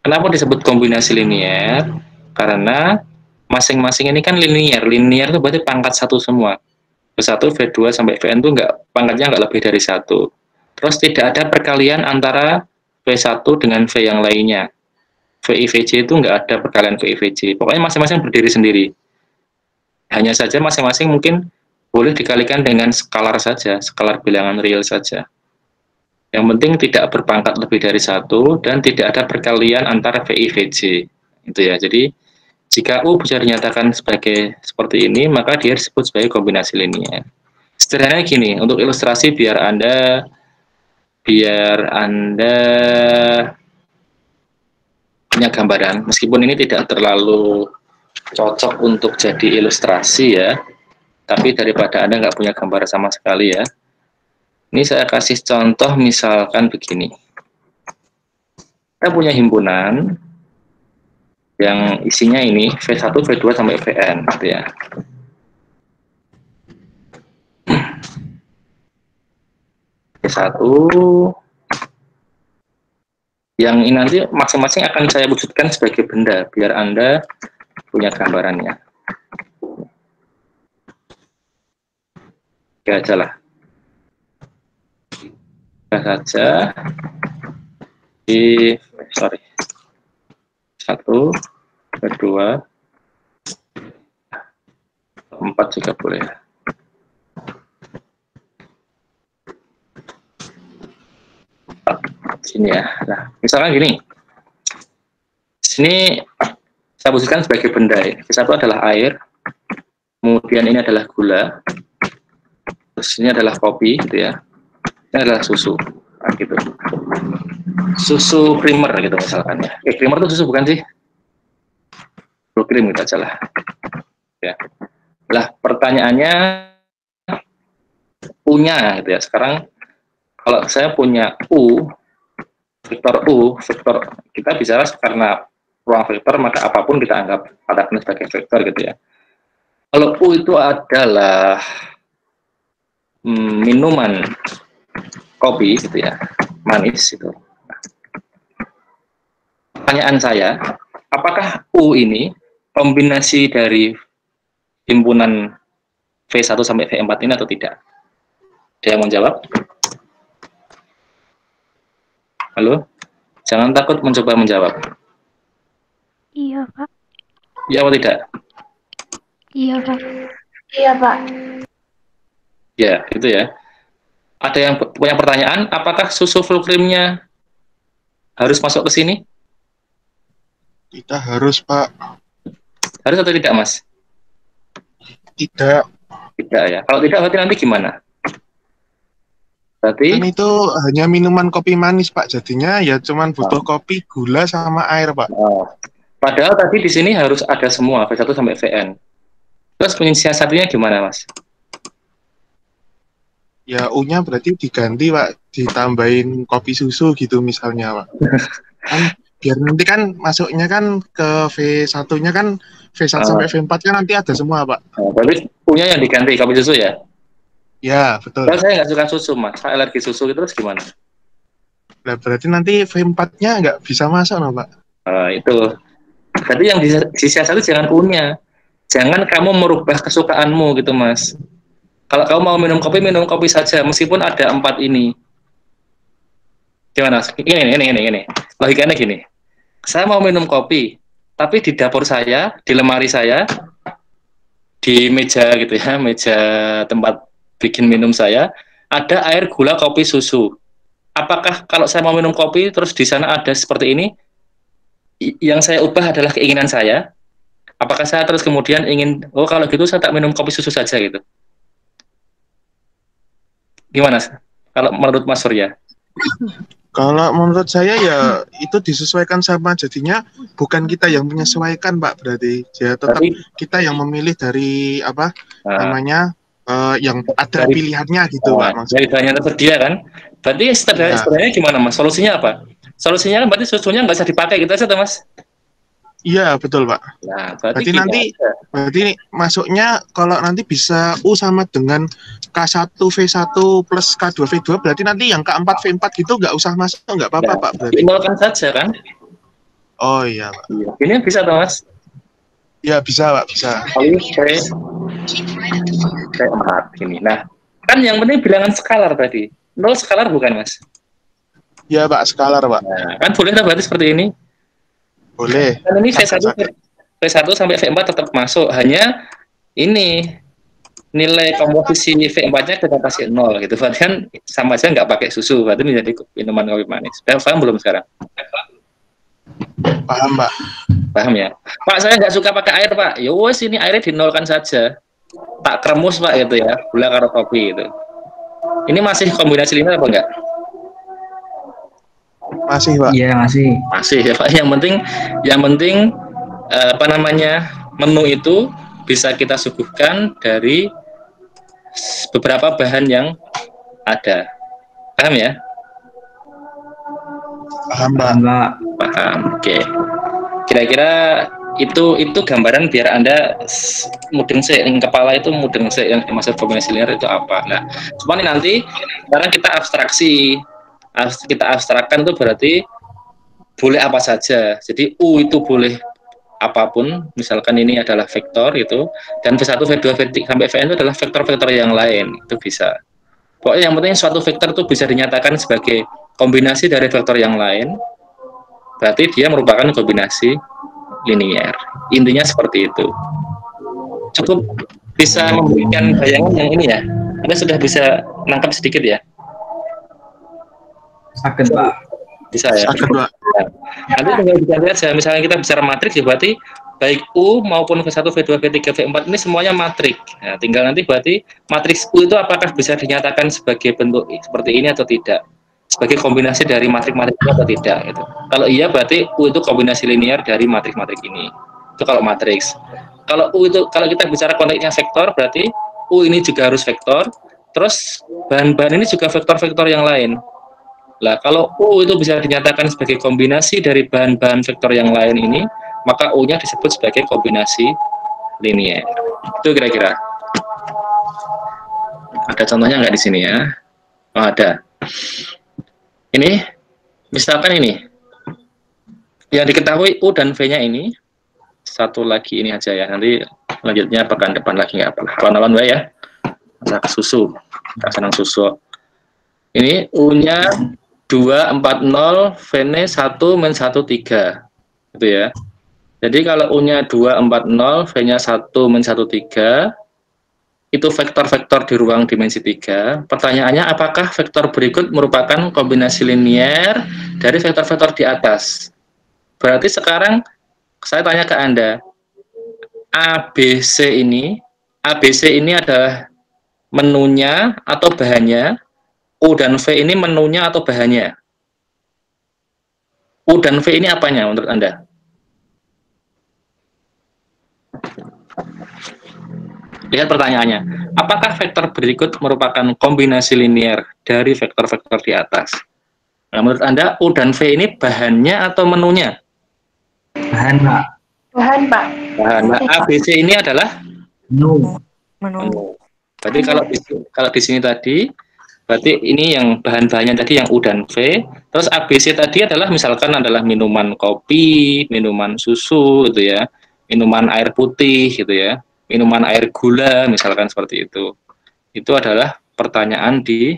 Kenapa disebut kombinasi linier? Karena masing-masing ini kan linier. Linier itu berarti pangkat satu semua. V1, V2 sampai Vn itu pangkatnya nggak lebih dari 1. Terus tidak ada perkalian antara V1 dengan V yang lainnya. VI, VJ itu nggak ada perkalian VI, VJ. Pokoknya masing-masing berdiri sendiri. Hanya saja masing-masing mungkin boleh dikalikan dengan skalar saja, skalar bilangan real saja. Yang penting tidak berpangkat lebih dari 1 dan tidak ada perkalian antara VI, VJ. Itu ya. Jadi jika U bisa dinyatakan sebagai seperti ini, maka dia disebut sebagai kombinasi linier. Sederhananya gini, untuk ilustrasi biar Anda punya gambaran, meskipun ini tidak terlalu cocok untuk jadi ilustrasi ya, tapi daripada Anda nggak punya gambar sama sekali ya. Ini saya kasih contoh misalkan begini. Kita punya himpunan yang isinya ini V1, V2 sampai Vn gitu ya. V1 yang ini nanti masing-masing akan saya wujudkan sebagai benda biar Anda punya gambarannya. Oke aja lah. saja di satu, kedua, empat juga boleh. Sini ya. Nah, misalkan gini. Sini saya posisikan sebagai benda. V1 adalah air, kemudian ini adalah gula, terus ini adalah kopi, gitu ya. Ini adalah susu, nah, gitu. Susu creamer gitu misalkan ya. Creamer itu susu bukan sih? Full cream gitu aja lah. Ya. Lah pertanyaannya punya gitu ya. Sekarang kalau saya punya vektor kita bicara karena ruang vektor maka apapun kita anggap katakan sebagai vektor gitu ya. Kalau U itu adalah minuman kopi gitu ya, manis itu. Pertanyaan saya, apakah U ini kombinasi dari himpunan V1 sampai V4 ini atau tidak? Ada yang mau jawab? Halo? Jangan takut mencoba menjawab. Iya, Pak. Iya atau tidak? Iya, Pak. Iya, Pak. Ya, itu ya. Ada yang punya pertanyaan, apakah susu full creamnya harus masuk ke sini? Kita harus, Pak. Harus atau tidak, Mas? Tidak. Tidak ya. Kalau tidak, berarti nanti gimana? Berarti Kan itu hanya minuman kopi manis, Pak. Jadinya ya cuman butuh kopi, gula, sama air, Pak. padahal tadi di sini harus ada semua, V1 sampai Vn. Terus penyiasatinya gimana, Mas? Ya U-nya berarti diganti, Pak. Ditambahin kopi susu gitu misalnya, Pak. Kan biar nanti kan masuknya kan ke V1-nya kan V1 sampai V4 kan nanti ada semua, Pak. Berarti punya yang diganti kopi susu ya? Ya, betul. Kalau saya nggak suka susu, Mas. Saya alergi susu itu terus gimana? Nah, berarti nanti V4-nya nggak bisa masuk, no, Pak. Itu. Berarti yang disiasati jangan U-nya. Jangan kamu merubah kesukaanmu gitu, Mas. Kalau kamu mau minum kopi saja, meskipun ada 4 ini. Gimana? Ini. Logikanya gini. Saya mau minum kopi, tapi di dapur saya, di lemari saya, di meja gitu ya, meja tempat bikin minum saya, ada air, gula, kopi, susu. Apakah kalau saya mau minum kopi, terus di sana ada seperti ini, yang saya ubah adalah keinginan saya? Apakah saya terus kemudian ingin, oh kalau gitu saya tak minum kopi susu saja gitu? Gimana? Kalau menurut Mas Surya? Kalau menurut saya ya itu disesuaikan sama, jadinya bukan kita yang menyesuaikan, Pak. Berarti ya tetap kita yang memilih dari apa namanya yang ada pilihannya gitu, Pak. Dari bahan yang tersedia kan? Berarti sebenarnya gimana, Mas? Solusinya apa? Solusinya kan berarti susunya nggak usah dipakai gitu aja, Mas? Iya, betul, Pak. Nah, berarti nanti masuknya kalau nanti bisa U sama dengan K1 V1 plus K2 V2, berarti nanti yang K4 V4 gitu nggak usah masuk, nggak apa-apa, Pak. Berarti nolkan saja kan? Oh iya, Pak. Ini bisa toh, Mas? Ya bisa, Pak, bisa. V4 ini. Nah, kan yang penting bilangan skalar tadi. 0 skalar bukan, Mas? Ya, Pak, skalar, Pak. Nah, kan boleh berarti seperti ini? Boleh. Dan ini V1 sampai V4 tetap masuk, hanya ini nilai komposisi V4-nya kita kasih 0 gitu. Berarti kan sama aja nggak pakai susu, berarti menjadi minuman kopi manis. Paham belum sekarang? Paham, Pak. Paham ya? Pak, saya nggak suka pakai air, Pak. Ya wes, ini airnya dinolkan saja. Tak kremus, Pak, gitu ya. Gula karo kopi itu. Ini masih kombinasi linear apa enggak? Masih, Pak. Iya, masih. Masih ya, Pak. Yang penting apa namanya? Menu itu bisa kita suguhkan dari beberapa bahan yang ada. Paham ya? Paham, Pak. Paham. Oke. Kira-kira itu gambaran biar Anda mudeng yang kepala itu mudeng yang dimaksud kombinasi linear itu apa. Nah, cuma ini nanti sekarang kita abstrakkan tuh berarti boleh apa saja. Jadi U itu boleh apapun, misalkan ini adalah vektor itu, dan V1, V2, V3 sampai Vn itu adalah vektor-vektor yang lain, itu bisa. Pokoknya yang penting suatu vektor itu bisa dinyatakan sebagai kombinasi dari vektor yang lain, berarti dia merupakan kombinasi linier. Intinya seperti itu. Cukup bisa memberikan bayangan yang ini ya. Anda sudah bisa nangkap sedikit ya? Sakit, Pak. Bisa ya? Sakit, Pak. Nanti tinggal kita lihat ya, misalnya kita bicara matriks ya berarti baik U maupun V1, V2, V3, V4 ini semuanya matriks. Nah, tinggal nanti berarti matriks U itu apakah bisa dinyatakan sebagai bentuk seperti ini atau tidak? Sebagai kombinasi dari matrik-matrik atau tidak gitu. Kalau iya berarti U itu kombinasi linear dari matrik-matrik ini. Itu kalau matriks. Kalau U itu kalau kita bicara konteksnya vektor berarti U ini juga harus vektor. Terus bahan-bahan ini juga vektor-vektor yang lain. Lah kalau U itu bisa dinyatakan sebagai kombinasi dari bahan-bahan vektor yang lain ini, maka U-nya disebut sebagai kombinasi linier. Itu kira-kira. Ada contohnya nggak di sini ya? Oh, ada. Ini, misalkan ini, yang diketahui U dan V-nya ini, satu lagi ini aja ya, nanti lanjutnya pekan depan lagi nggak apa. Alon-alon bae ya, rasa susu, senang susu. Ini U-nya 240, V-nya 1-13, gitu ya. Jadi kalau U-nya 240, V-nya 1-13, itu vektor-vektor di ruang dimensi 3. Pertanyaannya, apakah vektor berikut merupakan kombinasi linier dari vektor-vektor di atas? Berarti sekarang saya tanya ke Anda, ABC ini adalah menunya atau bahannya, U dan V ini menunya atau bahannya? U dan V ini apanya menurut Anda? Lihat pertanyaannya, apakah vektor berikut merupakan kombinasi linier dari vektor-vektor di atas? Nah, menurut Anda, U dan V ini bahannya atau menunya? Bahan, Pak. Bahan, Pak. Bahan. Nah, ABC ini adalah No. menu. Berarti kalau di sini tadi, berarti ini yang bahan-bahannya tadi yang U dan V. Terus ABC tadi adalah misalkan adalah minuman kopi, minuman susu, gitu ya, minuman air putih, gitu ya, minuman air gula, misalkan seperti itu. Itu adalah pertanyaan di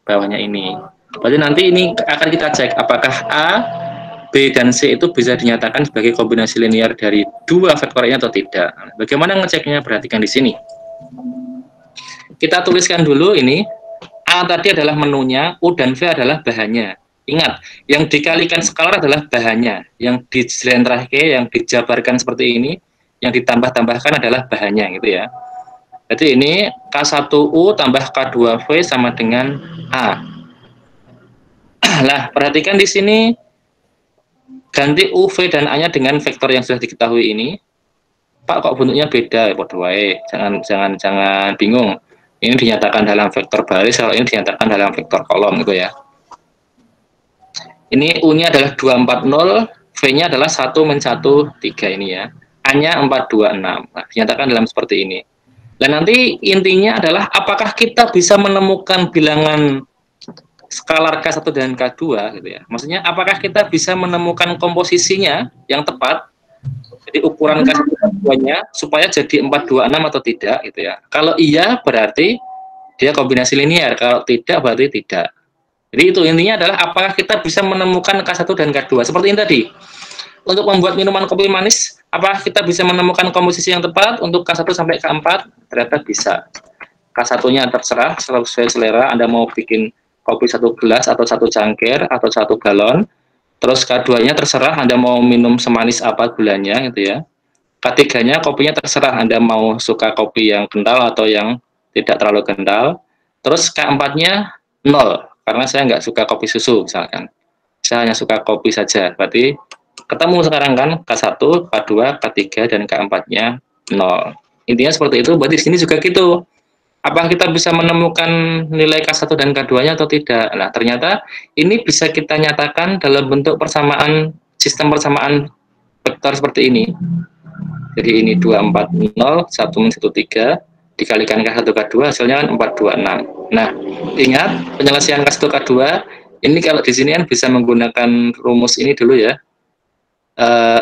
bawahnya ini. Berarti nanti ini akan kita cek apakah A, B, dan C itu bisa dinyatakan sebagai kombinasi linier dari dua vektor ini atau tidak. Bagaimana ngeceknya? Perhatikan di sini. Kita tuliskan dulu ini, A tadi adalah menunya, U dan V adalah bahannya. Ingat, yang dikalikan skalar adalah bahannya. Yang dijelentrahke, yang dijabarkan seperti ini, yang ditambah-tambahkan adalah bahannya, gitu ya. Jadi ini K1U tambah K2V sama dengan A. Lah, perhatikan di sini, ganti U, V, dan A-nya dengan vektor yang sudah diketahui ini. Pak, kok bentuknya beda? Ya, bodoh wae. Jangan bingung. Ini dinyatakan dalam vektor baris, kalau ini dinyatakan dalam vektor kolom, gitu ya. Ini U-nya adalah 240, V-nya adalah 1-13 ini ya. A-nya 426. Nah, dinyatakan dalam seperti ini. Dan nanti intinya adalah apakah kita bisa menemukan bilangan skalar K1 dan K2 gitu ya. Maksudnya apakah kita bisa menemukan komposisinya yang tepat. Jadi ukuran K1 dan K2-nya supaya jadi 426 atau tidak gitu ya. Kalau iya berarti dia kombinasi linier, kalau tidak berarti tidak. Jadi itu intinya adalah apakah kita bisa menemukan K1 dan K2 seperti ini tadi. Untuk membuat minuman kopi manis, apakah kita bisa menemukan komposisi yang tepat untuk K1 sampai K4? Ternyata bisa. K1-nya terserah sesuai selera, Anda mau bikin kopi 1 gelas atau 1 cangkir atau 1 galon. Terus K2-nya terserah Anda mau minum semanis apa gulanya gitu ya. K3-nya kopinya terserah Anda mau suka kopi yang kental atau yang tidak terlalu kental. Terus K4-nya 0 karena saya nggak suka kopi susu misalkan. Saya hanya suka kopi saja. Berarti ketemu sekarang kan K1, K2, K3 dan K4-nya 0. Intinya seperti itu. Berarti di sini juga gitu. Apa kita bisa menemukan nilai K1 dan K2-nya atau tidak? Nah, ternyata ini bisa kita nyatakan dalam bentuk persamaan, sistem persamaan vektor seperti ini. Jadi ini 240, 1-13, dikalikan K1, K2, hasilnya kan 426. Nah, ingat, penyelesaian K1, K2, ini kalau di sini kan bisa menggunakan rumus ini dulu ya.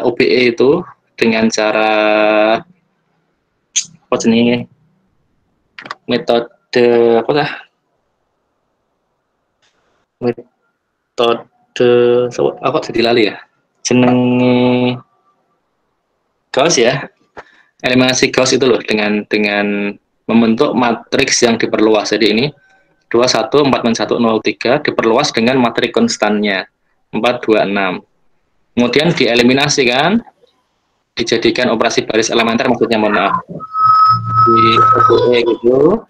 OBE itu dengan cara apa jenis metode apa lah metode apa jadi lali ya? Jenenge Gauss ya. Eliminasi Gauss itu loh dengan membentuk matriks yang diperluas. Jadi ini 21 4 1 0 3 diperluas dengan matriks konstannya 4 2 6. Kemudian dieliminasi kan? Dijadikan operasi baris elementer, maksudnya mohon maaf. Di OBE gitu.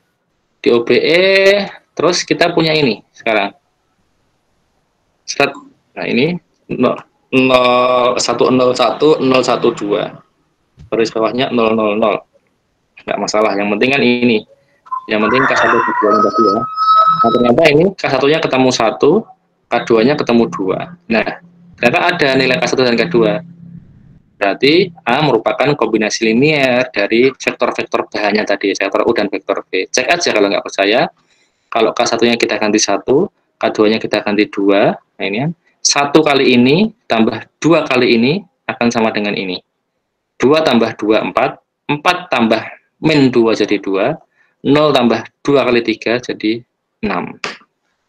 Di OBE terus kita punya ini sekarang. Nah ini 0101 012. Baris bawahnya 000. Nggak masalah, yang penting kan ini. Yang penting K1 K2 tadi ya. Nah, ternyata ini K1-nya ketemu 1, K2-nya ketemu 2. Nah, ternyata ada nilai K1 dan K2. Berarti A merupakan kombinasi linear dari vektor-vektor bahannya tadi, vektor U dan vektor V. Cek aja kalau nggak percaya. Kalau K1-nya kita ganti 1, K2-nya kita ganti 2. Nah, ini kan. 1 kali ini tambah 2 kali ini akan sama dengan ini. 2 tambah 2, 4. 4 tambah min 2 jadi 2. 0 tambah 2 kali 3 jadi 6.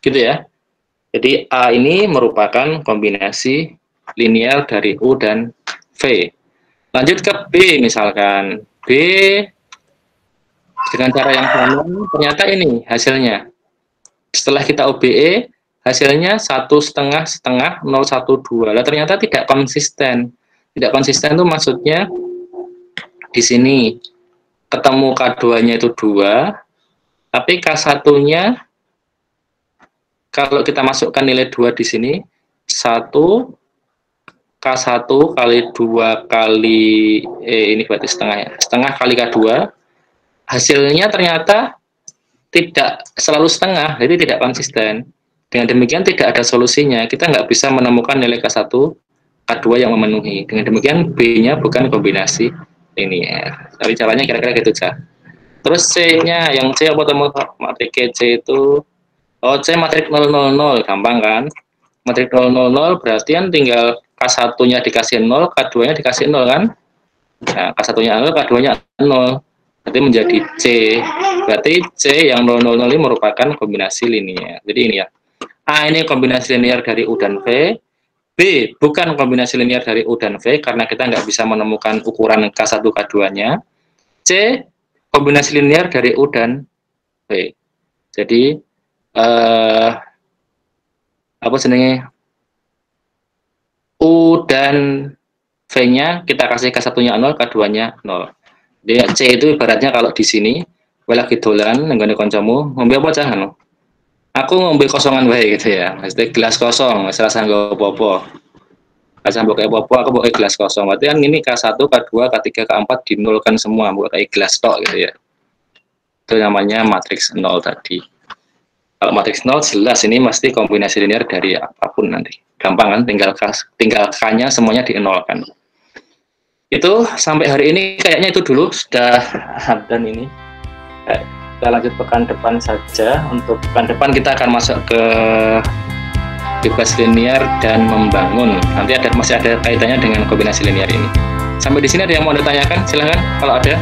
Gitu ya. Jadi A ini merupakan kombinasi linear dari U dan V. Lanjut ke B misalkan. B dengan cara yang sama, ternyata ini hasilnya. Setelah kita OBE, hasilnya 1,5, 0,12. Lah ternyata tidak konsisten. Tidak konsisten itu maksudnya di sini ketemu K2-nya itu 2, tapi K1-nya kalau kita masukkan nilai 2 di sini 1 K1 kali 2 kali ini berarti setengah ya. Setengah kali K2 hasilnya ternyata tidak selalu setengah, jadi tidak konsisten. Dengan demikian tidak ada solusinya. Kita nggak bisa menemukan nilai K1 K2 yang memenuhi. Dengan demikian B-nya bukan kombinasi linear. Tapi caranya kira-kira gitu aja. Terus C-nya, yang C apa temu matriks C itu? Oh, C matriks 000, gampang kan? Matriks 000 berarti kan tinggal K1-nya dikasih 0, K2-nya dikasih 0 kan? Nah, K1-nya 0, K2-nya 0. Berarti menjadi C. Berarti C yang 000 ini merupakan kombinasi linear. Jadi ini ya. A ini kombinasi linear dari U dan V. B bukan kombinasi linear dari U dan V karena kita nggak bisa menemukan ukuran K1, K2-nya. C kombinasi linear dari U dan V. Jadi apa sebenarnya U dan V-nya kita kasih K1-nya 0, K2-nya 0. Jadi C itu ibaratnya kalau di sini lagi dolan nenggone kancamu ngombe apa jangan? Aku ngombe kosongan wae gitu ya. Maksudnya gelas kosong, wis rasa nggo apa-apa. Rasa mbok apa-apa, aku mbok gelas kosong. Berarti kan ini K1, K2, K3, K4 dinolkan semua, mbok kayak gelas tok gitu ya. Itu namanya matriks 0 tadi. Kalau matriks 0 jelas ini mesti kombinasi linear dari apapun nanti. Gampang kan, tinggal K-nya semuanya dienolkan. Itu sampai hari ini kayaknya itu dulu sudah dan ini. Kita lanjut pekan depan saja. Untuk pekan depan kita akan masuk ke bebas linear dan membangun. Nanti masih ada kaitannya dengan kombinasi linear ini. Sampai di sini ada yang mau ditanyakan? Silahkan kalau ada.